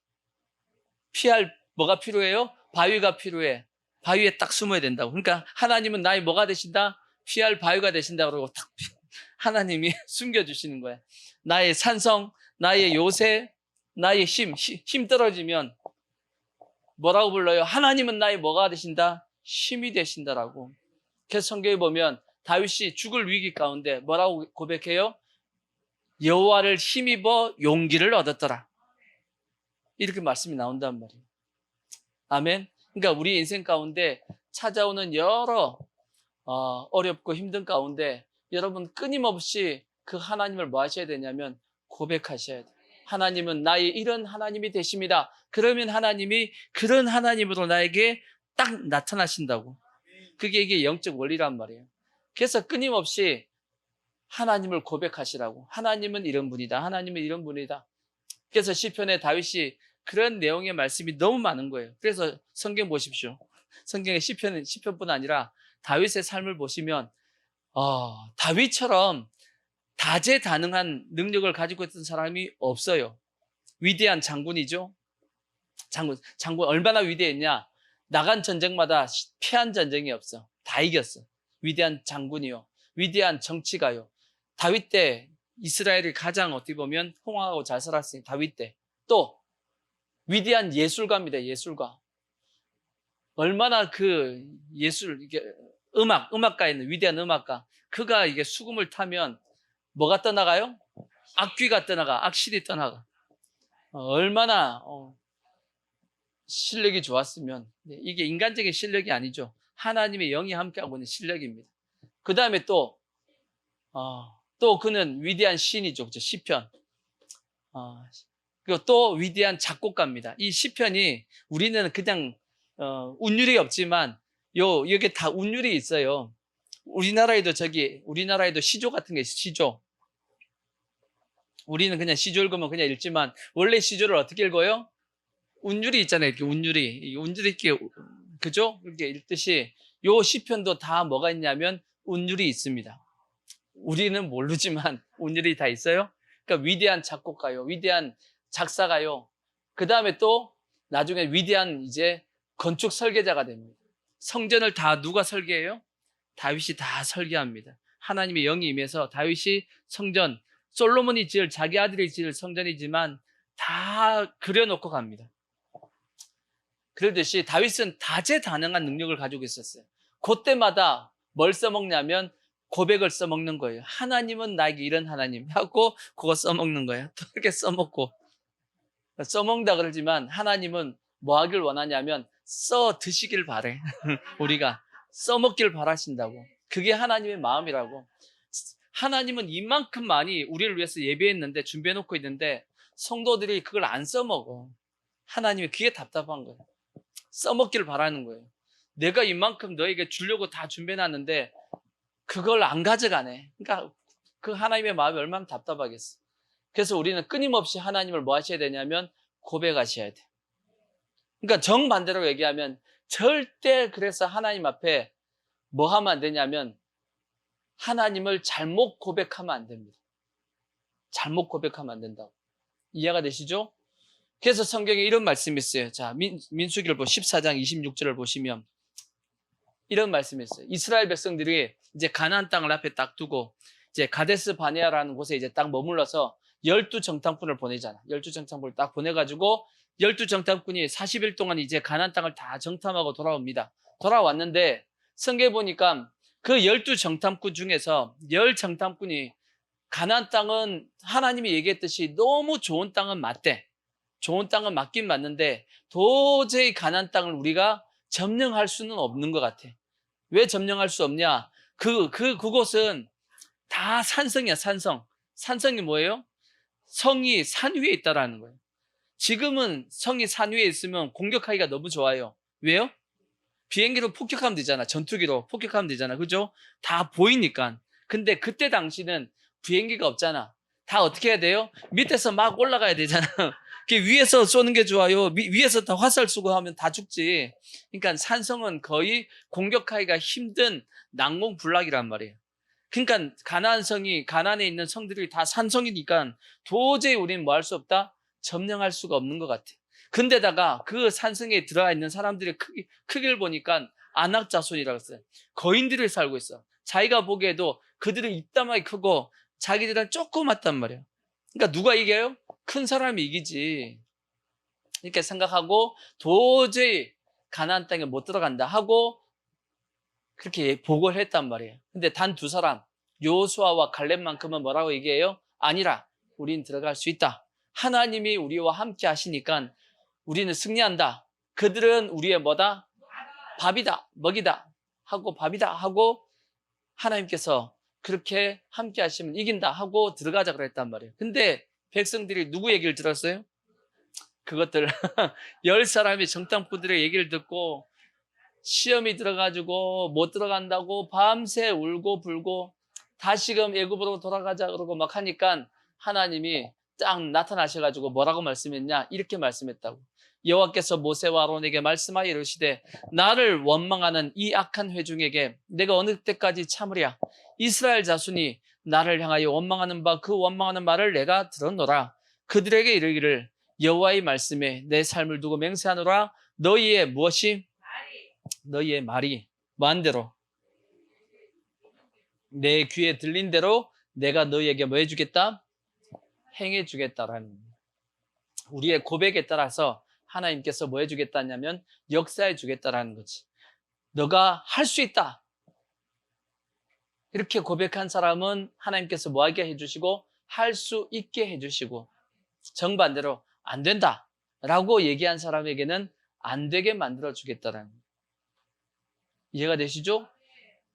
피할 뭐가 필요해요? 바위가 필요해. 바위에 딱 숨어야 된다고. 그러니까 하나님은 나의 뭐가 되신다? 피할 바위가 되신다 그러고 딱 하나님이 숨겨주시는 거야. 나의 산성, 나의 요새, 나의 힘 떨어지면 뭐라고 불러요? 하나님은 나의 뭐가 되신다? 힘이 되신다라고. 그래서 성경에 보면 다윗이 죽을 위기 가운데 뭐라고 고백해요? 여호와를 힘입어 용기를 얻었더라. 이렇게 말씀이 나온단 말이에요. 아멘. 그러니까 우리 인생 가운데 찾아오는 여러 어렵고 힘든 가운데 여러분 끊임없이 그 하나님을 뭐 하셔야 되냐면 고백하셔야 돼요. 하나님은 나의 이런 하나님이 되십니다. 그러면 하나님이 그런 하나님으로 나에게 딱 나타나신다고. 그게 이게 영적 원리란 말이에요. 그래서 끊임없이 하나님을 고백하시라고. 하나님은 이런 분이다. 하나님은 이런 분이다. 그래서 시편에 다윗이 그런 내용의 말씀이 너무 많은 거예요. 그래서 성경 보십시오. 성경의 시편뿐 아니라 다윗의 삶을 보시면 다윗처럼 다재다능한 능력을 가지고 있던 사람이 없어요. 위대한 장군이죠. 장군 얼마나 위대했냐? 나간 전쟁마다 패한 전쟁이 없어. 다 이겼어. 위대한 장군이요. 위대한 정치가요. 다윗 때 이스라엘이 가장 어떻게 보면 흥황하고 잘 살았으니 다윗 때. 또 위대한 예술가입니다. 예술가. 얼마나 그 예술 이게 음악가에 있는 위대한 음악가. 그가 이게 수금을 타면 뭐가 떠나가요? 악귀가 떠나가. 악실이 떠나가. 얼마나 실력이 좋았으면. 이게 인간적인 실력이 아니죠. 하나님의 영이 함께하고 있는 실력입니다. 그 다음에 또 그는 위대한 시인이죠. 그렇죠? 시편. 그리고 또 위대한 작곡가입니다. 이 시편이 우리는 그냥 운율이 없지만 여기 다 운율이 있어요. 우리나라에도 시조 같은 게 있어요. 시조. 우리는 그냥 시조 읽으면 그냥 읽지만 원래 시조를 어떻게 읽어요? 운율이 있잖아요. 이렇게 운율이 이렇게 그죠? 이렇게 읽듯이 요 시편도 다 뭐가 있냐면 운율이 있습니다. 우리는 모르지만 운율이 다 있어요. 그러니까 위대한 작곡가요, 위대한 작사가요. 그 다음에 또 나중에 위대한 이제 건축 설계자가 됩니다. 성전을 다 누가 설계해요? 다윗이 다 설계합니다. 하나님의 영이 임해서 다윗이 성전, 솔로몬이 지을 자기 아들이 지을 성전이지만 다 그려놓고 갑니다. 그러듯이 다윗은 다재다능한 능력을 가지고 있었어요. 그때마다 뭘 써먹냐면 고백을 써먹는 거예요. 하나님은 나에게 이런 하나님 하고 그거 써먹는 거예요. 또 이렇게 써먹고 써먹는다 그러지만 하나님은 뭐 하길 원하냐면 써 드시길 바래. 우리가 써먹길 바라신다고. 그게 하나님의 마음이라고. 하나님은 이만큼 많이 우리를 위해서 예배했는데 준비해놓고 있는데 성도들이 그걸 안 써먹어. 하나님이 그게 답답한 거예요. 써먹길 바라는 거예요. 내가 이만큼 너에게 주려고 다 준비해놨는데 그걸 안 가져가네. 그러니까 그 하나님의 마음이 얼마나 답답하겠어. 그래서 우리는 끊임없이 하나님을 뭐 하셔야 되냐면 고백하셔야 돼. 그러니까 정반대로 얘기하면 절대 그래서 하나님 앞에 뭐 하면 안 되냐면 하나님을 잘못 고백하면 안 됩니다. 잘못 고백하면 안 된다고. 이해가 되시죠? 그래서 성경에 이런 말씀이 있어요. 자, 민수기를 14장 26절을 보시면 이런 말씀이 있어요. 이스라엘 백성들이 이제 가나안 땅을 앞에 딱 두고 이제 가데스 바네아라는 곳에 이제 딱 머물러서 12정탐꾼을 보내잖아. 12정탐꾼을 딱 보내가지고 열두 정탐꾼이 40일 동안 이제 가나안 땅을 다 정탐하고 돌아옵니다. 돌아왔는데 성경에 보니까 그 12정탐꾼 중에서 10정탐꾼이 가나안 땅은 하나님이 얘기했듯이 너무 좋은 땅은 맞대. 좋은 땅은 맞긴 맞는데 도저히 가나안 땅을 우리가 점령할 수는 없는 것 같아. 왜 점령할 수 없냐? 그곳은 다 산성이야, 산성. 산성이 뭐예요? 성이 산 위에 있다라는 거예요. 지금은 성이 산 위에 있으면 공격하기가 너무 좋아요. 왜요? 비행기로 폭격하면 되잖아. 전투기로 폭격하면 되잖아. 그죠? 다 보이니까. 근데 그때 당시는 비행기가 없잖아. 다 어떻게 해야 돼요? 밑에서 막 올라가야 되잖아. 위에서 쏘는 게 좋아요. 위에서 다 화살 쏘고 하면 다 죽지. 그러니까 산성은 거의 공격하기가 힘든 난공불락이란 말이에요. 그러니까 가나안에 있는 성들이 다 산성이니까 도저히 우리는 뭐 할 수 없다? 점령할 수가 없는 것 같아. 근데다가 그 산성에 들어가 있는 사람들의 크기를 보니까 안악자손이라고 했어요. 거인들이 살고 있어. 자기가 보기에도 그들은 입다마이 크고 자기들은 조그맣단 말이야. 그러니까 누가 이겨요? 큰 사람이 이기지. 이렇게 생각하고 도저히 가나안 땅에 못 들어간다 하고 그렇게 보고를 했단 말이에요. 근데 단 두 사람, 여호수아와 갈렙만큼은 뭐라고 얘기해요? 아니라 우린 들어갈 수 있다. 하나님이 우리와 함께 하시니까 우리는 승리한다. 그들은 우리의 뭐다? 밥이다, 먹이다 하고 밥이다 하고 하나님께서 그렇게 함께 하시면 이긴다 하고 들어가자 그랬단 말이에요. 근데 백성들이 누구 얘기를 들었어요? 그것들 10사람이 정탐꾼들의 얘기를 듣고 시험이 들어가지고 못 들어간다고 밤새 울고 불고 다시금 애굽으로 돌아가자 그러고 막 하니까 하나님이 딱 나타나셔가지고 뭐라고 말씀했냐? 이렇게 말씀했다고. 여호와께서 모세와 아론에게 말씀하여 이르시되 나를 원망하는 이 악한 회중에게 내가 어느 때까지 참으랴? 이스라엘 자손이 나를 향하여 원망하는 바 그 원망하는 말을 내가 들었노라. 그들에게 이르기를 여호와의 말씀에 내 삶을 두고 맹세하노라. 너희의 무엇이? 너희의 말이 마음대로 내 귀에 들린 대로 내가 너희에게 뭐 해주겠다? 행해주겠다라는 겁니다. 우리의 고백에 따라서 하나님께서 뭐 해주겠다냐면 역사해주겠다라는 거지. 너가 할 수 있다. 이렇게 고백한 사람은 하나님께서 뭐 하게 해주시고 할 수 있게 해주시고 정반대로 안 된다 라고 얘기한 사람에게는 안 되게 만들어주겠다라는 거예요. 이해가 되시죠?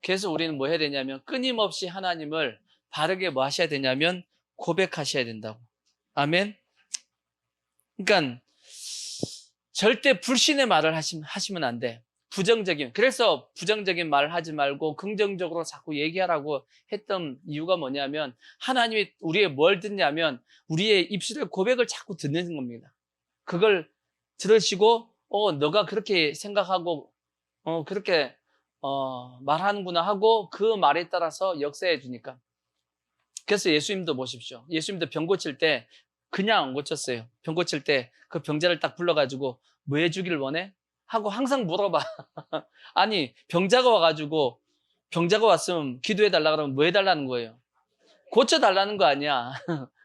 그래서 우리는 뭐 해야 되냐면 끊임없이 하나님을 바르게 뭐 하셔야 되냐면 고백하셔야 된다고. 아멘. 그러니까 절대 불신의 말을 하시면 안 돼. 그래서 부정적인 말을 하지 말고 긍정적으로 자꾸 얘기하라고 했던 이유가 뭐냐면 하나님이 우리의 뭘 듣냐면 우리의 입술의 고백을 자꾸 듣는 겁니다. 그걸 들으시고 너가 그렇게 생각하고 그렇게 말하는구나 하고 그 말에 따라서 역사해 주니까. 그래서 예수님도 보십시오. 예수님도 병 고칠 때 그냥 안 고쳤어요. 병 고칠 때 그 병자를 딱 불러가지고 뭐 해주길 원해? 하고 항상 물어봐. 아니 병자가 와가지고 병자가 왔으면 기도해달라 그러면 뭐 해달라는 거예요? 고쳐달라는 거 아니야.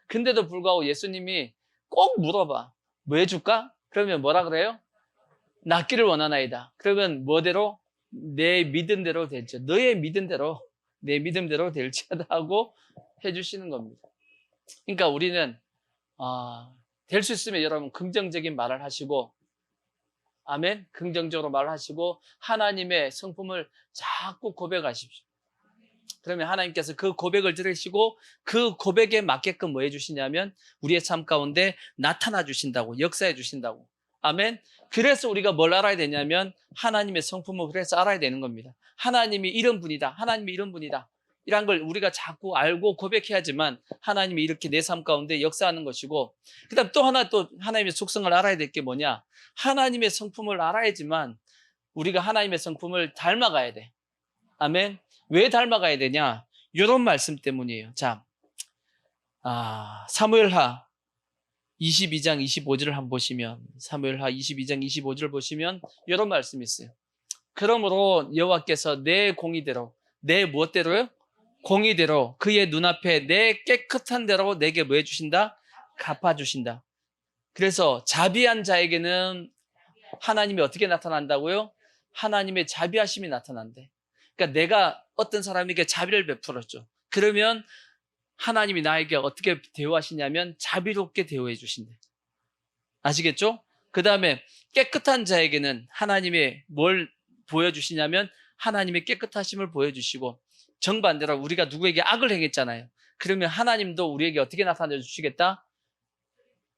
근데도 불구하고 예수님이 꼭 물어봐. 뭐 해줄까? 그러면 뭐라 그래요? 낫기를 원하나이다. 그러면 뭐대로? 내 믿음대로 될지, 너의 믿음대로, 내 믿음대로 될지어다 하고 해주시는 겁니다. 그러니까 우리는 될 수 있으면 여러분 긍정적인 말을 하시고, 아멘, 긍정적으로 말을 하시고 하나님의 성품을 자꾸 고백하십시오. 그러면 하나님께서 그 고백을 들으시고 그 고백에 맞게끔 뭐 해주시냐면 우리의 삶 가운데 나타나 주신다고, 역사해 주신다고. 아멘. 그래서 우리가 뭘 알아야 되냐면 하나님의 성품을 그래서 알아야 되는 겁니다. 하나님이 이런 분이다. 하나님이 이런 분이다. 이런 걸 우리가 자꾸 알고 고백해야지만 하나님이 이렇게 내 삶 가운데 역사하는 것이고, 그 다음 또 하나 또 하나님의 속성을 알아야 될 게 뭐냐? 하나님의 성품을 알아야지만 우리가 하나님의 성품을 닮아가야 돼. 아멘. 왜 닮아가야 되냐? 이런 말씀 때문이에요. 자, 사무엘하 22장 25절을 한번 보시면, 사무엘하 22장 25절을 보시면 이런 말씀이 있어요. 그러므로 여호와께서 내 공의대로, 내 무엇대로요? 공의대로 그의 눈앞에 내 깨끗한 대로 내게 뭐 해주신다? 갚아주신다. 그래서 자비한 자에게는 하나님이 어떻게 나타난다고요? 하나님의 자비하심이 나타난대. 그러니까 내가 어떤 사람에게 자비를 베풀었죠. 그러면 하나님이 나에게 어떻게 대우하시냐면 자비롭게 대우해 주신대. 아시겠죠? 그 다음에 깨끗한 자에게는 하나님의 뭘 보여주시냐면 하나님의 깨끗하심을 보여주시고, 정반대로 우리가 누구에게 악을 행했잖아요. 그러면 하나님도 우리에게 어떻게 나타내 주시겠다?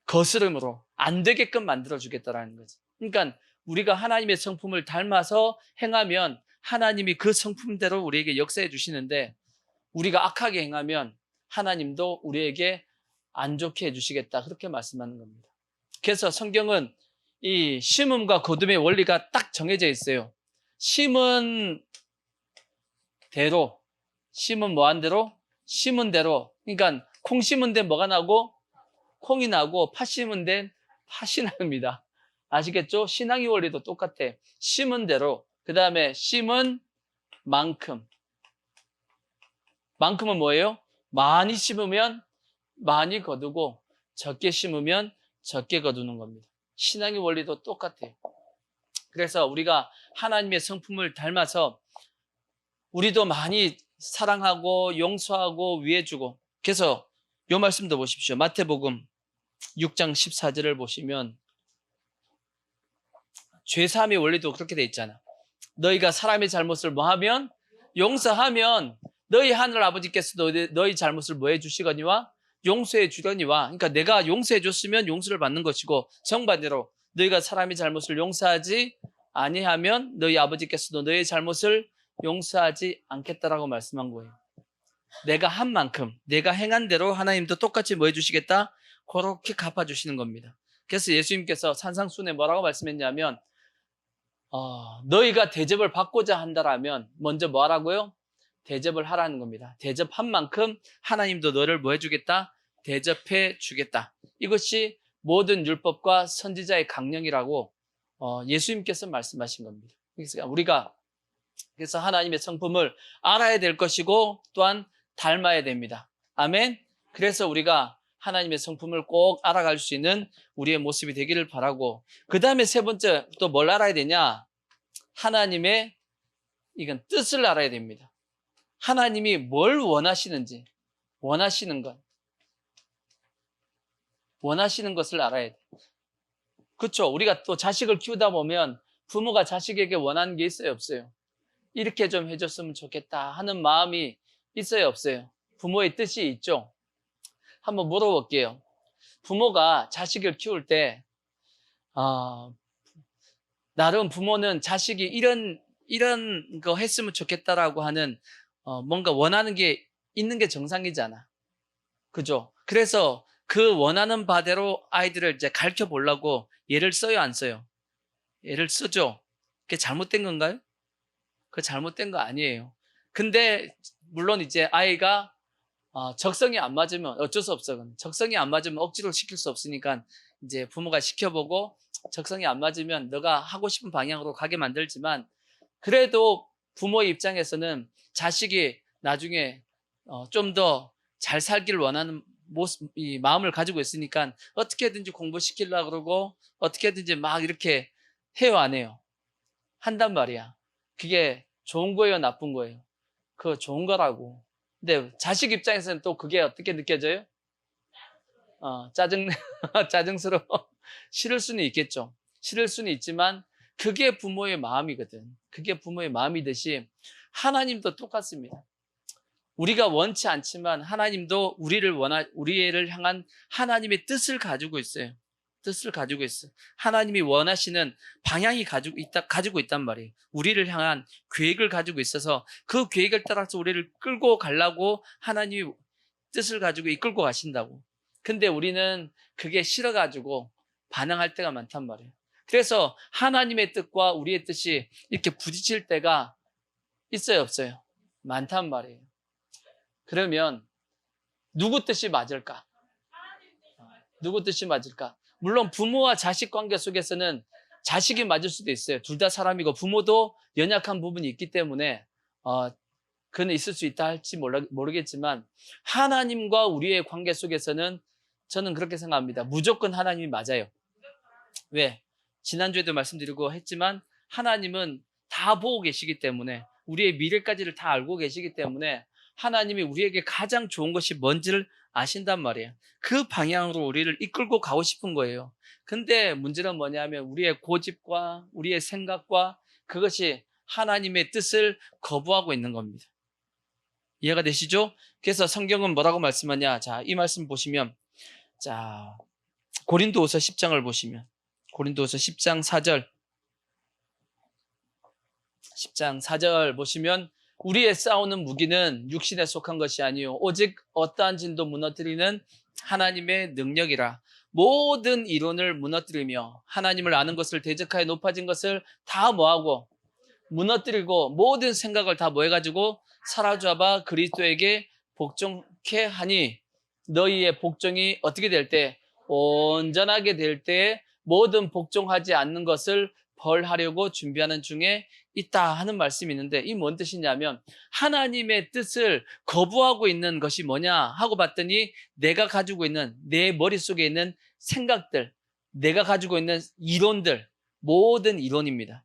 거스름으로 안 되게끔 만들어 주겠다라는 거지. 그러니까 우리가 하나님의 성품을 닮아서 행하면 하나님이 그 성품대로 우리에게 역사해 주시는데, 우리가 악하게 행하면 하나님도 우리에게 안 좋게 해주시겠다, 그렇게 말씀하는 겁니다. 그래서 성경은 이 심음과 거둠의 원리가 딱 정해져 있어요. 심은 대로, 심은 뭐한 대로? 심은 대로. 그러니까 콩 심은 데 뭐가 나고? 콩이 나고, 팥 심은 데 팥이 납니다. 아시겠죠? 신앙의 원리도 똑같아. 심은 대로. 그 다음에 심은 만큼. 만큼은 뭐예요? 많이 심으면 많이 거두고, 적게 심으면 적게 거두는 겁니다. 신앙의 원리도 똑같아요. 그래서 우리가 하나님의 성품을 닮아서 우리도 많이 사랑하고 용서하고 위해주고. 그래서 이 말씀도 보십시오. 마태복음 6장 14절을 보시면 죄사함의 원리도 그렇게 돼 있잖아. 너희가 사람의 잘못을 뭐하면? 용서하면 너희 하늘 아버지께서도 너희 잘못을 뭐 해주시거니와? 용서해 주거니와. 그러니까 내가 용서해 줬으면 용서를 받는 것이고, 정반대로 너희가 사람의 잘못을 용서하지 아니하면 너희 아버지께서도 너희 잘못을 용서하지 않겠다라고 말씀한 거예요. 내가 한 만큼, 내가 행한 대로 하나님도 똑같이 뭐 해주시겠다? 그렇게 갚아주시는 겁니다. 그래서 예수님께서 산상수훈에 뭐라고 말씀했냐면, 너희가 대접을 받고자 한다라면 먼저 뭐 하라고요? 대접을 하라는 겁니다. 대접한 만큼 하나님도 너를 뭐 해주겠다? 대접해 주겠다. 이것이 모든 율법과 선지자의 강령이라고 예수님께서 말씀하신 겁니다. 그래서 우리가 그래서 하나님의 성품을 알아야 될 것이고, 또한 닮아야 됩니다. 아멘. 그래서 우리가 하나님의 성품을 꼭 알아갈 수 있는 우리의 모습이 되기를 바라고, 그 다음에 세 번째 또 뭘 알아야 되냐? 하나님의 이건 뜻을 알아야 됩니다. 하나님이 뭘 원하시는지, 원하시는 것을 알아야 돼. 그렇죠? 우리가 또 자식을 키우다 보면 부모가 자식에게 원하는 게 있어요, 없어요? 이렇게 좀 해줬으면 좋겠다 하는 마음이 있어요, 없어요? 부모의 뜻이 있죠? 한번 물어볼게요. 부모가 자식을 키울 때 나름 부모는 자식이 이런 거 했으면 좋겠다라고 하는 뭔가 원하는 게 있는 게 정상이잖아. 그죠? 그래서 그 원하는 바대로 아이들을 이제 가르쳐 보려고 예를 써요, 안 써요? 예를 쓰죠? 그게 잘못된 건가요? 그거 잘못된 거 아니에요. 근데 물론 이제 아이가 적성이 안 맞으면 어쩔 수 없어. 적성이 안 맞으면 억지로 시킬 수 없으니까 이제 부모가 시켜보고, 적성이 안 맞으면 너가 하고 싶은 방향으로 가게 만들지만, 그래도 부모의 입장에서는 자식이 나중에 좀 더 잘 살기를 원하는 이 마음을 가지고 있으니까 어떻게든지 공부시키려고 그러고 어떻게든지 막 이렇게 해요, 안 해요? 한단 말이야. 그게 좋은 거예요, 나쁜 거예요? 그거 좋은 거라고. 근데 자식 입장에서는 또 그게 어떻게 느껴져요? 짜증스러워. 싫을 수는 있겠죠. 싫을 수는 있지만 그게 부모의 마음이거든. 그게 부모의 마음이듯이 하나님도 똑같습니다. 우리가 원치 않지만 하나님도 우리를 향한 하나님의 뜻을 가지고 있어요. 뜻을 가지고 있어요. 하나님이 원하시는 방향이 가지고 있단 말이에요. 우리를 향한 계획을 가지고 있어서 그 계획을 따라서 우리를 끌고 가려고 하나님이 뜻을 가지고 이끌고 가신다고. 근데 우리는 그게 싫어가지고 반항할 때가 많단 말이에요. 그래서 하나님의 뜻과 우리의 뜻이 이렇게 부딪힐 때가 있어요, 없어요? 많단 말이에요. 그러면 누구 뜻이 맞을까? 누구 뜻이 맞을까? 물론 부모와 자식 관계 속에서는 자식이 맞을 수도 있어요. 둘 다 사람이고 부모도 연약한 부분이 있기 때문에 그는 있을 수 있다 할지 모르겠지만, 하나님과 우리의 관계 속에서는 저는 그렇게 생각합니다. 무조건 하나님이 맞아요. 왜? 지난주에도 말씀드리고 했지만 하나님은 다 보고 계시기 때문에, 우리의 미래까지를 다 알고 계시기 때문에 하나님이 우리에게 가장 좋은 것이 뭔지를 아신단 말이에요. 그 방향으로 우리를 이끌고 가고 싶은 거예요. 근데 문제는 뭐냐면 우리의 고집과 우리의 생각과 그것이 하나님의 뜻을 거부하고 있는 겁니다. 이해가 되시죠? 그래서 성경은 뭐라고 말씀하냐? 자, 이 말씀 보시면, 자, 고린도후서 10장을 보시면, 고린도후서 10장 4절, 10장 4절 보시면, 우리의 싸우는 무기는 육신에 속한 것이 아니요 오직 어떠한 진도 무너뜨리는 하나님의 능력이라. 모든 이론을 무너뜨리며 하나님을 아는 것을 대적하여 높아진 것을 다 뭐하고 무너뜨리고, 모든 생각을 다 뭐해가지고 사로잡아 그리스도에게 복종케 하니, 너희의 복종이 어떻게 될 때? 온전하게 될 때 모든 복종하지 않는 것을 벌하려고 준비하는 중에 있다 하는 말씀이 있는데, 이 뭔 뜻이냐면 하나님의 뜻을 거부하고 있는 것이 뭐냐 하고 봤더니, 내가 가지고 있는 내 머릿속에 있는 생각들, 내가 가지고 있는 이론들, 모든 이론입니다.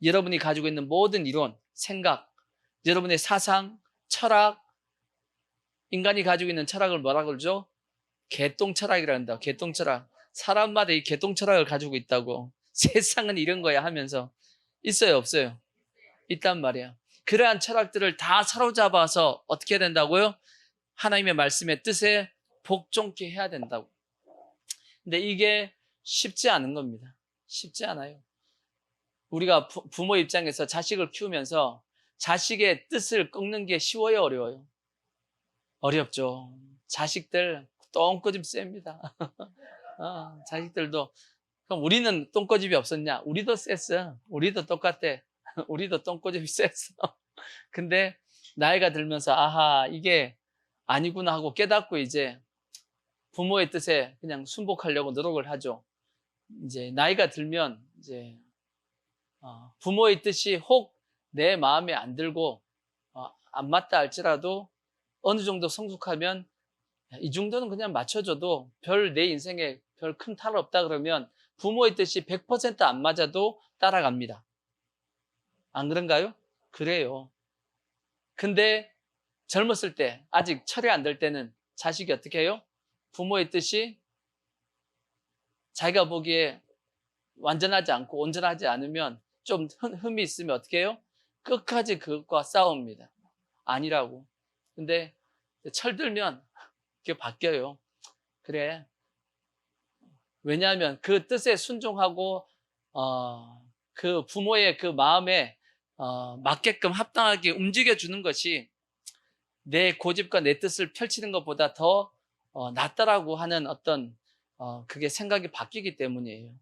여러분이 가지고 있는 모든 이론, 생각, 여러분의 사상, 철학, 인간이 가지고 있는 철학을 뭐라 그러죠? 개똥철학이라 한다. 개똥철학. 사람마다 이 개똥철학을 가지고 있다고. 세상은 이런 거야 하면서. 있어요, 없어요? 있단 말이야. 그러한 철학들을 다 사로잡아서 어떻게 해야 된다고요? 하나님의 말씀의 뜻에 복종케 해야 된다고. 근데 이게 쉽지 않은 겁니다. 쉽지 않아요. 우리가 부모 입장에서 자식을 키우면서 자식의 뜻을 꺾는 게 쉬워요, 어려워요? 어렵죠. 자식들 똥꼬집 셉니다. 자식들도. 그럼 우리는 똥꼬집이 없었냐? 우리도 셌어. 우리도 똑같아. 우리도 똥꼬집이 셌어. 근데 나이가 들면서 아하, 이게 아니구나 하고 깨닫고 이제 부모의 뜻에 그냥 순복하려고 노력을 하죠. 이제 나이가 들면 이제 부모의 뜻이 혹 내 마음에 안 들고 안 맞다 할지라도 어느 정도 성숙하면, 이 정도는 그냥 맞춰줘도 별 내 인생에 별 큰 탈 없다 그러면 부모의 뜻이 100% 안 맞아도 따라갑니다. 안 그런가요? 그래요. 근데 젊었을 때, 아직 철이 안 될 때는 자식이 어떻게 해요? 부모의 뜻이 자기가 보기에 완전하지 않고 온전하지 않으면, 좀 흠이 있으면 어떻게 해요? 끝까지 그것과 싸웁니다. 아니라고. 근데 철들면 그게 바뀌어요. 그래. 왜냐하면 그 뜻에 순종하고 그 부모의 그 마음에 맞게끔 합당하게 움직여주는 것이 내 고집과 내 뜻을 펼치는 것보다 더 낫다라고 하는 어떤 그게 생각이 바뀌기 때문이에요.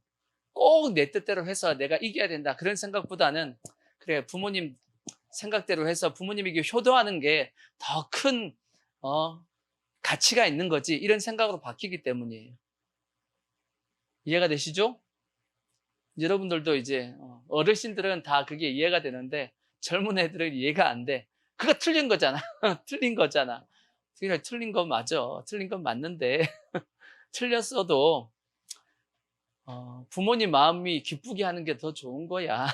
꼭 내 뜻대로 해서 내가 이겨야 된다, 그런 생각보다는 그래, 부모님 생각대로 해서 부모님에게 효도하는 게 더 큰 가치가 있는 거지, 이런 생각으로 바뀌기 때문이에요. 이해가 되시죠? 여러분들도 이제 어르신들은 다 그게 이해가 되는데 젊은 애들은 이해가 안 돼. 그거 틀린 거잖아. 틀린 거잖아. 그래, 틀린 건 맞아. 틀린 건 맞는데 틀렸어도 부모님 마음이 기쁘게 하는 게 더 좋은 거야.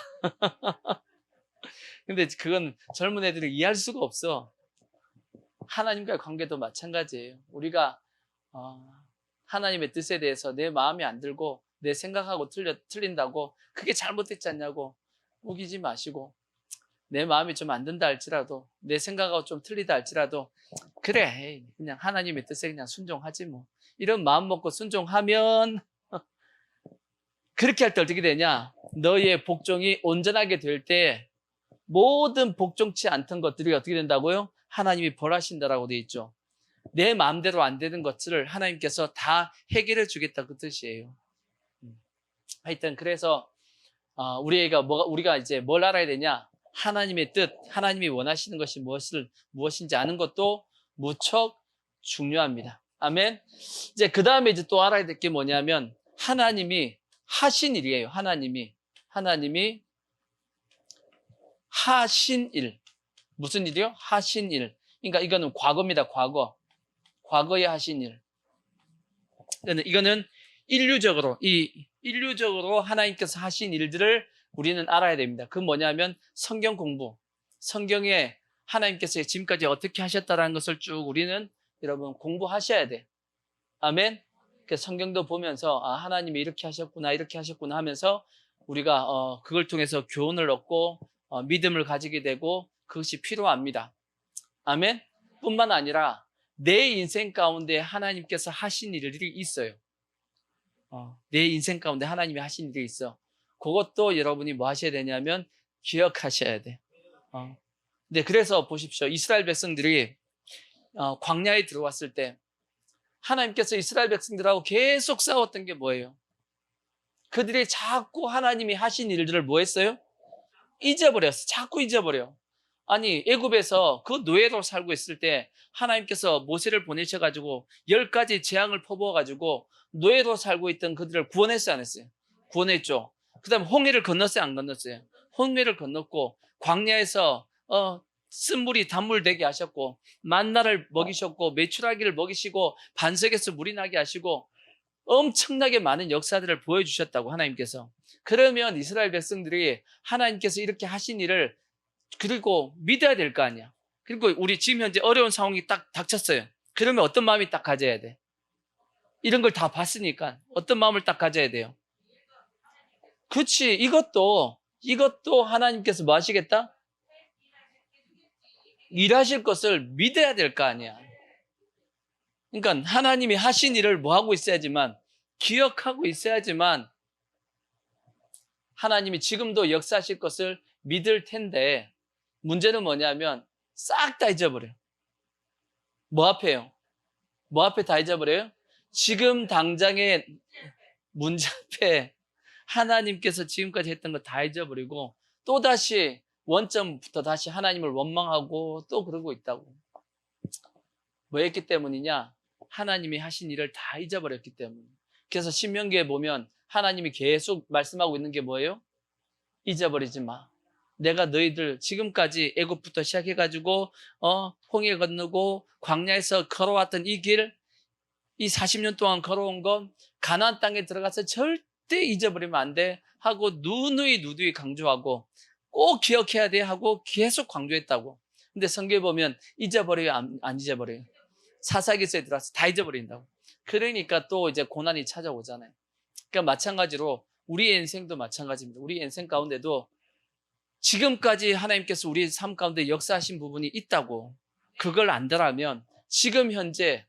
근데 그건 젊은 애들이 이해할 수가 없어. 하나님과의 관계도 마찬가지예요. 우리가 하나님의 뜻에 대해서 내 마음이 안 들고 내 생각하고 틀린다고 그게 잘못됐지 않냐고 우기지 마시고, 내 마음이 좀 안 든다 할지라도, 내 생각하고 좀 틀리다 할지라도, 그래, 그냥 하나님의 뜻에 그냥 순종하지 뭐, 이런 마음 먹고 순종하면 그렇게 할 때 어떻게 되냐? 너희의 복종이 온전하게 될 때 모든 복종치 않던 것들이 어떻게 된다고요? 하나님이 벌하신다라고 되어 있죠. 내 마음대로 안 되는 것들을 하나님께서 다 해결해 주겠다, 그 뜻이에요. 하여튼 그래서 우리가 이제 뭘 알아야 되냐? 하나님의 뜻, 하나님이 원하시는 것이 무엇인지 아는 것도 무척 중요합니다. 아멘. 이제 그 다음에 이제 또 알아야 될 게 뭐냐면, 하나님이 하신 일이에요. 하나님이 하신 일. 무슨 일이요? 하신 일. 그러니까 이거는 과거입니다. 과거에 하신 일. 이거는 인류적으로 하나님께서 하신 일들을 우리는 알아야 됩니다. 그건 뭐냐면 성경 공부, 성경에 하나님께서 지금까지 어떻게 하셨다라는 것을 쭉 우리는 여러분 공부하셔야 돼. 아멘. 성경도 보면서 하나님이 이렇게 하셨구나 하면서 우리가 그걸 통해서 교훈을 얻고 믿음을 가지게 되고 그것이 필요합니다. 아멘. 뿐만 아니라 내 인생 가운데 하나님께서 하신 일들이 있어요. 내 인생 가운데 하나님이 하신 일이 있어. 그것도 여러분이 뭐 하셔야 되냐면 기억하셔야 돼. 네, 그래서 보십시오. 이스라엘 백성들이 광야에 들어왔을 때 하나님께서 이스라엘 백성들하고 계속 싸웠던 게 뭐예요? 그들이 자꾸 하나님이 하신 일들을 뭐 했어요? 잊어버렸어. 자꾸 잊어버려. 아니, 애굽에서 그 노예로 살고 있을 때 하나님께서 모세를 보내셔가지고 10가지 재앙을 퍼부어가지고 노예로 살고 있던 그들을 구원했어요, 안 했어요? 구원했죠. 그 다음에 홍해를 건넜어요, 안 건넜어요? 홍해를 건넜고 광야에서 쓴물이 단물 되게 하셨고 만나를 먹이셨고 메추라기를 먹이시고 반석에서 물이 나게 하시고 엄청나게 많은 역사들을 보여주셨다고 하나님께서. 그러면 이스라엘 백성들이 하나님께서 이렇게 하신 일을 그리고 믿어야 될 거 아니야. 그리고 우리 지금 현재 어려운 상황이 딱 닥쳤어요. 그러면 어떤 마음이 딱 가져야 돼? 이런 걸 다 봤으니까 어떤 마음을 딱 가져야 돼요? 그렇지. 이것도 하나님께서 뭐 하시겠다? 일하실 것을 믿어야 될 거 아니야. 그러니까 하나님이 하신 일을 뭐 하고 있어야지만, 기억하고 있어야지만 하나님이 지금도 역사하실 것을 믿을 텐데, 문제는 뭐냐면 싹 다 잊어버려요. 뭐 앞에요? 뭐 앞에 다 잊어버려요? 지금 당장의 문제 앞에 하나님께서 지금까지 했던 거 다 잊어버리고 또다시 원점부터 다시 하나님을 원망하고 또 그러고 있다고. 뭐 했기 때문이냐? 하나님이 하신 일을 다 잊어버렸기 때문에. 그래서 신명기에 보면 하나님이 계속 말씀하고 있는 게 뭐예요? 잊어버리지 마. 내가 너희들 지금까지 애굽부터 시작해가지고 홍해 건너고 광야에서 걸어왔던 이 길, 이 40년 동안 걸어온 건 가나안 땅에 들어가서 절대 잊어버리면 안 돼 하고 누누이 강조하고 꼭 기억해야 돼 하고 계속 강조했다고. 근데 성경에 보면 잊어버려요, 안 잊어버려요? 사사기서에 들어와서 다 잊어버린다고. 그러니까 또 이제 고난이 찾아오잖아요. 그러니까 마찬가지로 우리 인생도 마찬가지입니다. 우리 인생 가운데도 지금까지 하나님께서 우리 삶 가운데 역사하신 부분이 있다고. 그걸 안다라면 지금 현재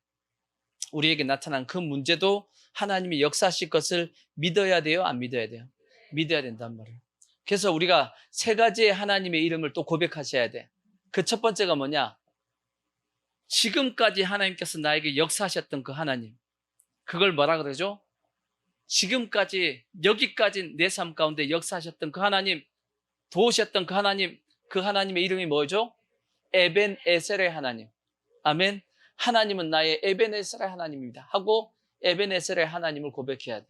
우리에게 나타난 그 문제도 하나님이 역사하실 것을 믿어야 돼요? 안 믿어야 돼요? 믿어야 된단 말이에요. 그래서 우리가 3가지의 하나님의 이름을 또 고백하셔야 돼. 그 첫 번째가 뭐냐? 지금까지 하나님께서 나에게 역사하셨던 그 하나님. 그걸 뭐라 그러죠? 지금까지 여기까지 내 삶 가운데 역사하셨던 그 하나님, 도우셨던 그 하나님의 이름이 뭐죠? 에벤에셀의 하나님. 아멘. 하나님은 나의 에벤에셀의 하나님입니다 하고 에벤에셀의 하나님을 고백해야 돼.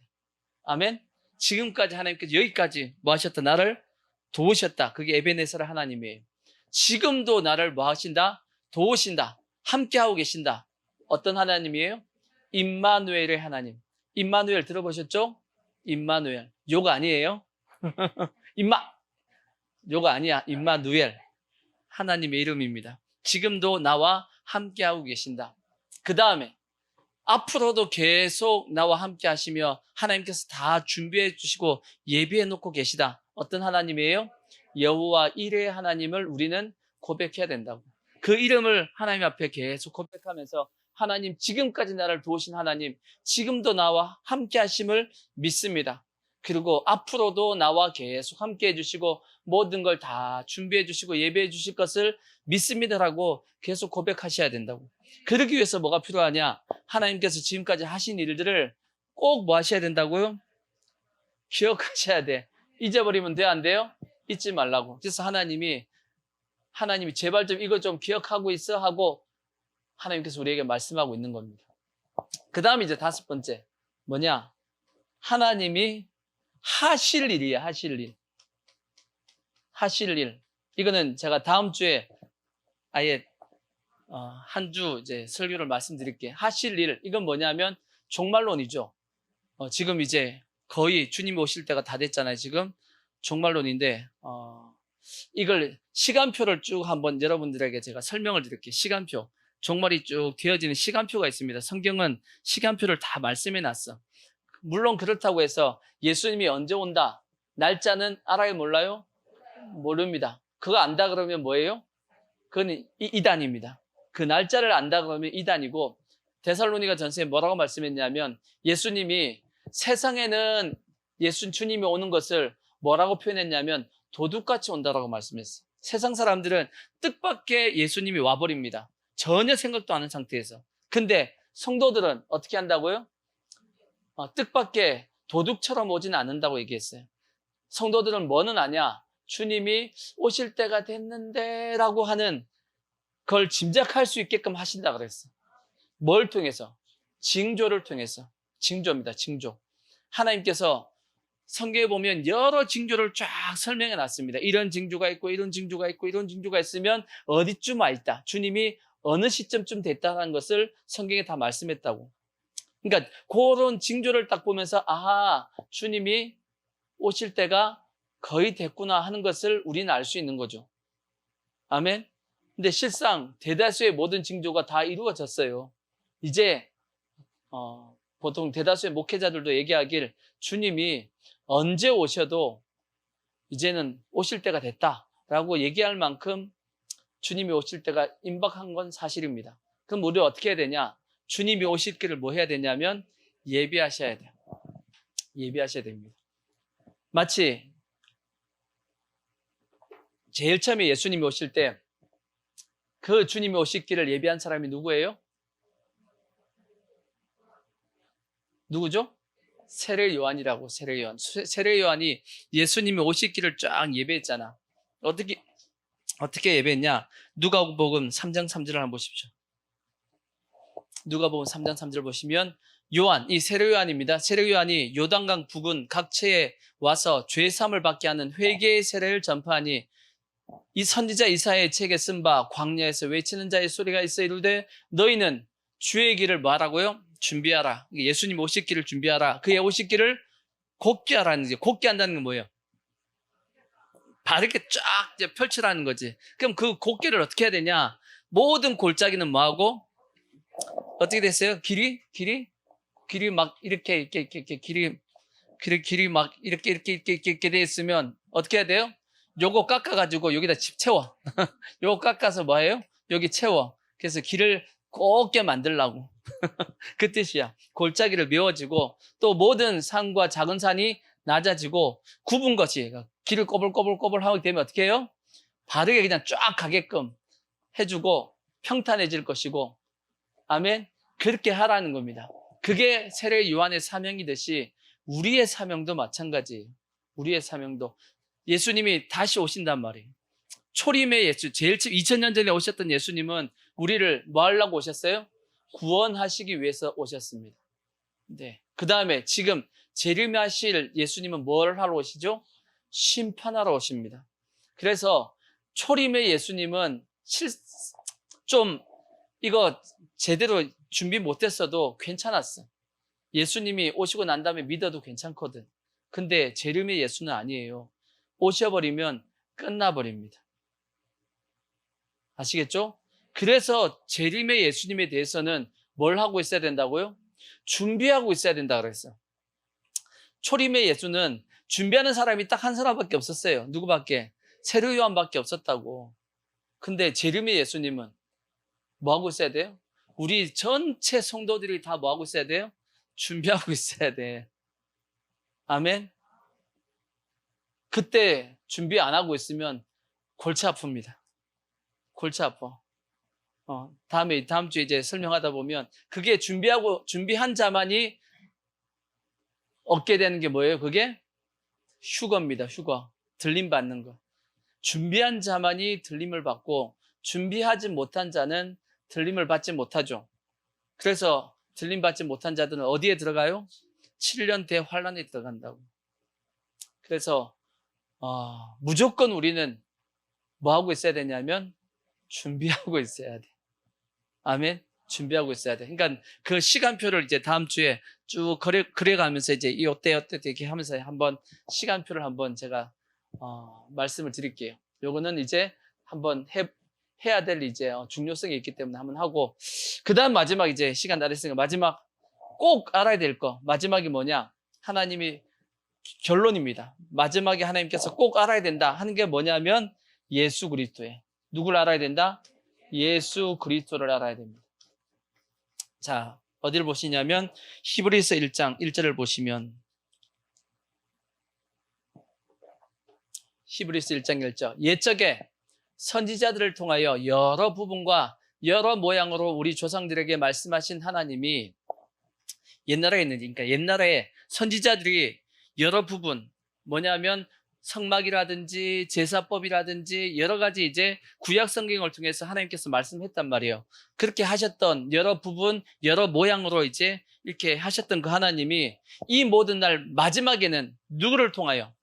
아멘. 지금까지 하나님께서 여기까지 뭐 하셨다? 나를 도우셨다. 그게 에벤에셀의 하나님이에요. 지금도 나를 뭐 하신다? 도우신다. 함께하고 계신다. 어떤 하나님이에요? 임마누엘의 하나님. 임마누엘 들어보셨죠? 임마누엘. 요거 아니에요? 요거 아니야. 임마누엘. 하나님의 이름입니다. 지금도 나와 함께하고 계신다. 그 다음에 앞으로도 계속 나와 함께 하시며 하나님께서 다 준비해 주시고 예비해 놓고 계시다. 어떤 하나님이에요? 여호와 이레의 하나님을 우리는 고백해야 된다고. 그 이름을 하나님 앞에 계속 고백하면서 하나님, 지금까지 나를 도우신 하나님, 지금도 나와 함께 하심을 믿습니다. 그리고 앞으로도 나와 계속 함께 해주시고 모든 걸 다 준비해 주시고 예배해 주실 것을 믿습니다라고 계속 고백하셔야 된다고. 그러기 위해서 뭐가 필요하냐? 하나님께서 지금까지 하신 일들을 꼭 뭐 하셔야 된다고요? 기억하셔야 돼. 잊어버리면 돼, 안 돼요? 잊지 말라고. 그래서 하나님이 제발 좀 이거 좀 기억하고 있어 하고 하나님께서 우리에게 말씀하고 있는 겁니다. 그 다음에 이제 5번째 뭐냐? 하나님이 하실 일이에요. 하실 일. 하실 일. 이거는 제가 다음 주에 아예 한 주 이제 설교를 말씀드릴게요. 하실 일. 이건 뭐냐면 종말론이죠. 지금 이제 거의 주님이 오실 때가 다 됐잖아요. 지금 종말론인데 이걸 시간표를 쭉 한번 여러분들에게 제가 설명을 드릴게요. 시간표. 종말이 쭉 되어지는 시간표가 있습니다. 성경은 시간표를 다 말씀해 놨어. 물론 그렇다고 해서 예수님이 언제 온다, 날짜는 알아요, 몰라요? 모릅니다. 그거 안다 그러면 뭐예요? 그건 이단입니다. 그 날짜를 안다 그러면 이단이고, 데살로니가 전서에 뭐라고 말씀했냐면 예수님이 세상에는 주님이 오는 것을 뭐라고 표현했냐면 도둑같이 온다라고 말씀했어요. 세상 사람들은 뜻밖의 예수님이 와버립니다. 전혀 생각도 안 한 상태에서. 근데 성도들은 어떻게 한다고요? 뜻밖의 도둑처럼 오지는 않는다고 얘기했어요. 성도들은 뭐는 아냐? 주님이 오실 때가 됐는데 라고 하는 걸 짐작할 수 있게끔 하신다 그랬어요. 뭘 통해서? 징조를 통해서. 징조입니다. 징조. 하나님께서 성경에 보면 여러 징조를 쫙 설명해 놨습니다. 이런 징조가 있고 이런 징조가 있고 이런 징조가 있으면 어디쯤 와 있다. 주님이 어느 시점쯤 됐다는 것을 성경에 다 말씀했다고. 그러니까 그런 징조를 딱 보면서 아하, 주님이 오실 때가 거의 됐구나 하는 것을 우리는 알 수 있는 거죠. 아멘. 근데 실상 대다수의 모든 징조가 다 이루어졌어요. 이제 보통 대다수의 목회자들도 얘기하길 주님이 언제 오셔도 이제는 오실 때가 됐다라고 얘기할 만큼 주님이 오실 때가 임박한 건 사실입니다. 그럼 우리 어떻게 해야 되냐? 주님이 오실 길을 뭐 해야 되냐면 예비하셔야 돼요. 예비하셔야 됩니다. 마치 제일 처음에 예수님이 오실 때 그 주님이 오실 길을 예비한 사람이 누구예요? 누구죠? 세례 요한이라고. 세례 요한. 세례 요한이 예수님이 오실 길을 쫙 예배했잖아. 어떻게 예배했냐? 누가복음 3장 3절을 한번 보십시오. 누가복음 3장 3절 보시면 요한, 이 세례 요한입니다. 세례 요한이 요단강 부근 각처에 와서 죄 사함을 받게 하는 회개의 세례를 전파하니 이 선지자 이사야의 책에 쓴 바 광야에서 외치는 자의 소리가 있어 이르되 너희는 주의 길을 뭐하라고요? 준비하라. 예수님 오실 길을 준비하라. 그의 오실 길을 곧게 하라는 거지. 곧게 한다는 건 뭐예요? 바르게 쫙 이제 펼치라는 거지. 그럼 그 곧게를 어떻게 해야 되냐? 모든 골짜기는 뭐하고? 어떻게 됐어요? 길이 막 이렇게 길이 막 이렇게 돼 있으면 어떻게 해야 돼요? 요거 깎아가지고 여기다 채워. 요거 깎아서 뭐예요? 여기 채워. 그래서 길을 곱게 만들라고. 그 뜻이야. 골짜기를 메워지고 또 모든 산과 작은 산이 낮아지고 굽은 것이 길을 꼬불꼬불 하게 되면 어떻게 해요? 바르게 그냥 쫙 가게끔 해주고 평탄해질 것이고, 아멘. 그렇게 하라는 겁니다. 그게 세례 요한의 사명이듯이 우리의 사명도 마찬가지예요. 우리의 사명도 예수님이 다시 오신단 말이에요. 초림의 예수, 제일 2000년 전에 오셨던 예수님은 우리를 뭐 하려고 오셨어요? 구원하시기 위해서 오셨습니다. 네. 그 다음에 지금 재림하실 예수님은 뭘 하러 오시죠? 심판하러 오십니다. 그래서 초림의 예수님은 좀 이거 제대로 준비 못했어도 괜찮았어. 예수님이 오시고 난 다음에 믿어도 괜찮거든. 근데 재림의 예수는 아니에요. 오셔버리면 끝나버립니다. 아시겠죠? 그래서 재림의 예수님에 대해서는 뭘 하고 있어야 된다고요? 준비하고 있어야 된다 그랬어요. 초림의 예수는 준비하는 사람이 딱 한 사람밖에 없었어요. 누구밖에? 세례 요한밖에 없었다고. 근데 재림의 예수님은 뭐 하고 있어야 돼요? 우리 전체 성도들이 다 뭐 하고 있어야 돼요? 준비하고 있어야 돼. 아멘. 그때 준비 안 하고 있으면 골치 아픕니다. 골치 아파. 다음 주에 이제 설명하다 보면 그게 준비한 자만이 얻게 되는 게 뭐예요? 그게 휴거입니다. 휴거. 들림 받는 거. 준비한 자만이 들림을 받고 준비하지 못한 자는 들림을 받지 못하죠. 그래서 들림 받지 못한 자들은 어디에 들어가요? 7년 대환란에 들어간다고. 그래서 무조건 우리는 뭐 하고 있어야 되냐면 준비하고 있어야 돼. 아멘. 준비하고 있어야 돼. 그러니까 그 시간표를 이제 다음 주에 쭉 그려가면서 이제 이 어때 이렇게 하면서 한번 시간표를 한번 제가 말씀을 드릴게요. 요거는 이제 한번 해야 될 이제 중요성이 있기 때문에 한번 하고, 그 다음 마지막 이제 시간 다 됐으니까 마지막 꼭 알아야 될 거, 마지막이 뭐냐? 하나님이 결론입니다. 마지막에 하나님께서 꼭 알아야 된다 하는 게 뭐냐면 예수 그리스도예요. 누굴 알아야 된다? 예수 그리스도를 알아야 됩니다. 자, 어디를 보시냐면 히브리서 1장 1절을 보시면, 히브리서 1장 1절, 옛적에 선지자들을 통하여 여러 부분과 여러 모양으로 우리 조상들에게 말씀하신 하나님이, 옛날에 있는, 그러니까 옛날에 선지자들이 여러 부분, 뭐냐면 성막이라든지 제사법이라든지 여러 가지 이제 구약 성경을 통해서 하나님께서 말씀했단 말이에요. 그렇게 하셨던 여러 부분, 여러 모양으로 이제 이렇게 하셨던 그 하나님이 이 모든 날 마지막에는 누구를 통하여?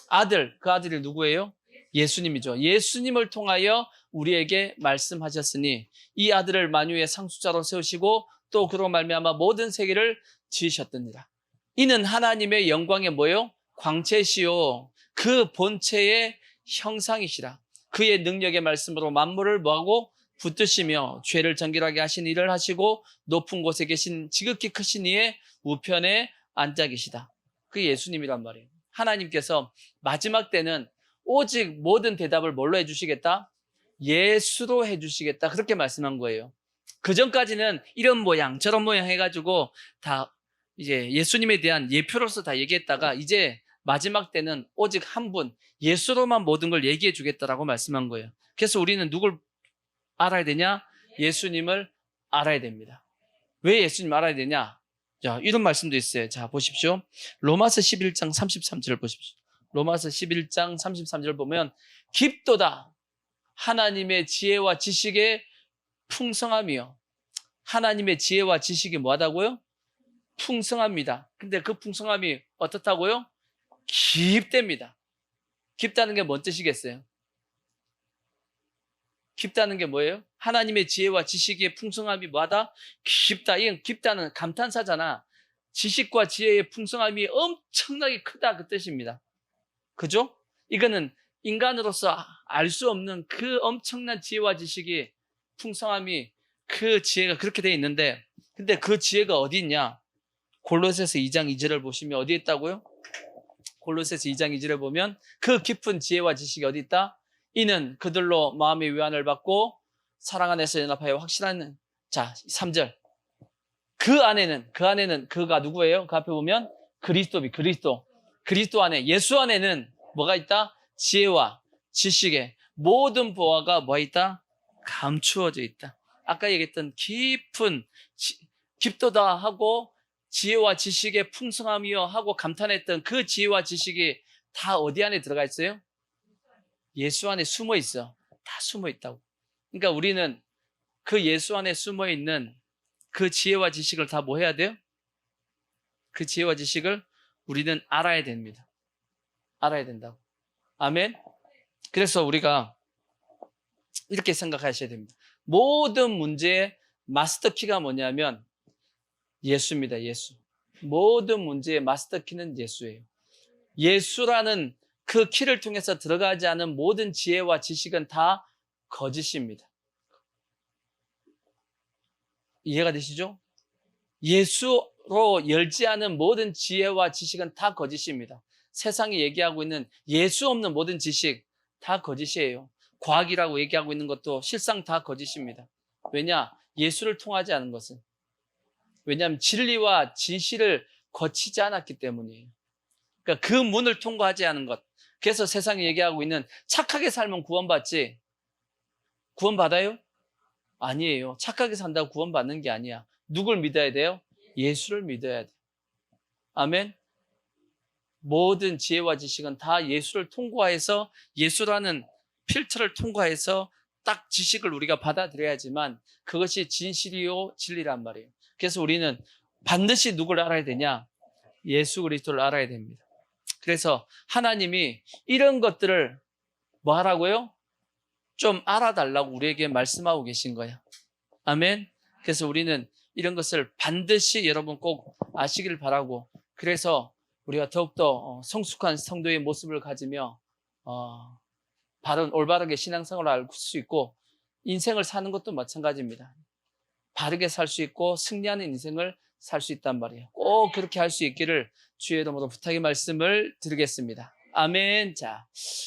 아들, 그 아들이 누구예요? 예수님이죠. 예수님을 통하여 우리에게 말씀하셨으니 이 아들을 만유의 상속자로 세우시고 또 그로 말미암아 모든 세계를 지으셨더니라. 이는 하나님의 영광의 뭐요? 광채시요 그 본체의 형상이시라. 그의 능력의 말씀으로 만물을 뭐하고? 붙드시며 죄를 정결하게 하신 일을 하시고 높은 곳에 계신 지극히 크신 이의 우편에 앉아 계시다. 그게 예수님이란 말이에요. 하나님께서 마지막 때는 오직 모든 대답을 뭘로 해주시겠다? 예수로 해주시겠다. 그렇게 말씀한 거예요. 그 전까지는 이런 모양 저런 모양 해가지고 다 이제 예수님에 대한 예표로서 다 얘기했다가 이제 마지막 때는 오직 한 분, 예수로만 모든 걸 얘기해 주겠다라고 말씀한 거예요. 그래서 우리는 누굴 알아야 되냐? 예수님을 알아야 됩니다. 왜 예수님 알아야 되냐? 자, 이런 말씀도 있어요. 자, 보십시오. 로마서 11장 33절을 보십시오. 로마서 11장 33절 보면 깊도다 하나님의 지혜와 지식의 풍성함이요. 하나님의 지혜와 지식이 뭐하다고요? 풍성합니다. 근데 그 풍성함이 어떻다고요? 깊답니다. 깊다는 게 뭔 뜻이겠어요? 깊다는 게 뭐예요? 하나님의 지혜와 지식의 풍성함이 뭐하다? 깊다. 이건 깊다는 감탄사잖아. 지식과 지혜의 풍성함이 엄청나게 크다 그 뜻입니다. 그죠? 이거는 인간으로서 알 수 없는 그 엄청난 지혜와 지식이 풍성함이 그 지혜가 그렇게 돼 있는데, 근데 그 지혜가 어디 있냐? 골로새서 2장 2절을 보시면 어디 있다고요? 골로새서 2장 2절에 보면 그 깊은 지혜와 지식이 어디 있다? 이는 그들로 마음의 위안을 받고 사랑 안에서 연합하여 확실한, 자 3절, 그 안에는 그가 누구예요? 그 앞에 보면 그리스도 안에, 예수 안에는 뭐가 있다? 지혜와 지식의 모든 보화가 뭐 있다? 감추어져 있다. 아까 얘기했던 깊도다 하고 지혜와 지식의 풍성함이요 하고 감탄했던 그 지혜와 지식이 다 어디 안에 들어가 있어요? 예수 안에 숨어 있어. 다 숨어 있다고. 그러니까 우리는 그 예수 안에 숨어 있는 그 지혜와 지식을 다 뭐 해야 돼요? 그 지혜와 지식을 우리는 알아야 됩니다. 알아야 된다고. 아멘. 그래서 우리가 이렇게 생각하셔야 됩니다. 모든 문제의 마스터키가 뭐냐면 예수입니다. 예수. 모든 문제의 마스터키는 예수예요. 예수라는 그 키를 통해서 들어가지 않은 모든 지혜와 지식은 다 거짓입니다. 이해가 되시죠? 예수로 열지 않은 모든 지혜와 지식은 다 거짓입니다. 세상이 얘기하고 있는 예수 없는 모든 지식 다 거짓이에요. 과학이라고 얘기하고 있는 것도 실상 다 거짓입니다. 왜냐? 예수를 통하지 않은 것은. 왜냐하면 진리와 진실을 거치지 않았기 때문이에요. 그러니까 그 문을 통과하지 않은 것. 그래서 세상이 얘기하고 있는 착하게 살면 구원받지. 구원받아요? 아니에요. 착하게 산다고 구원받는 게 아니야. 누굴 믿어야 돼요? 예수를 믿어야 돼. 아멘. 모든 지혜와 지식은 다 예수를 통과해서, 예수라는 필터를 통과해서 딱 지식을 우리가 받아들여야지만 그것이 진실이요 진리란 말이에요. 그래서 우리는 반드시 누굴 알아야 되냐? 예수 그리스도를 알아야 됩니다. 그래서 하나님이 이런 것들을 뭐 하라고요? 좀 알아달라고 우리에게 말씀하고 계신 거야. 아멘. 그래서 우리는 이런 것을 반드시 여러분 꼭 아시길 바라고, 그래서 우리가 더욱더 성숙한 성도의 모습을 가지며 바른 올바르게 신앙생활을 알 수 있고, 인생을 사는 것도 마찬가지입니다. 바르게 살 수 있고 승리하는 인생을 살 수 있단 말이에요. 꼭 그렇게 할 수 있기를 주의 이름으로 부탁의 말씀을 드리겠습니다. 아멘. 자,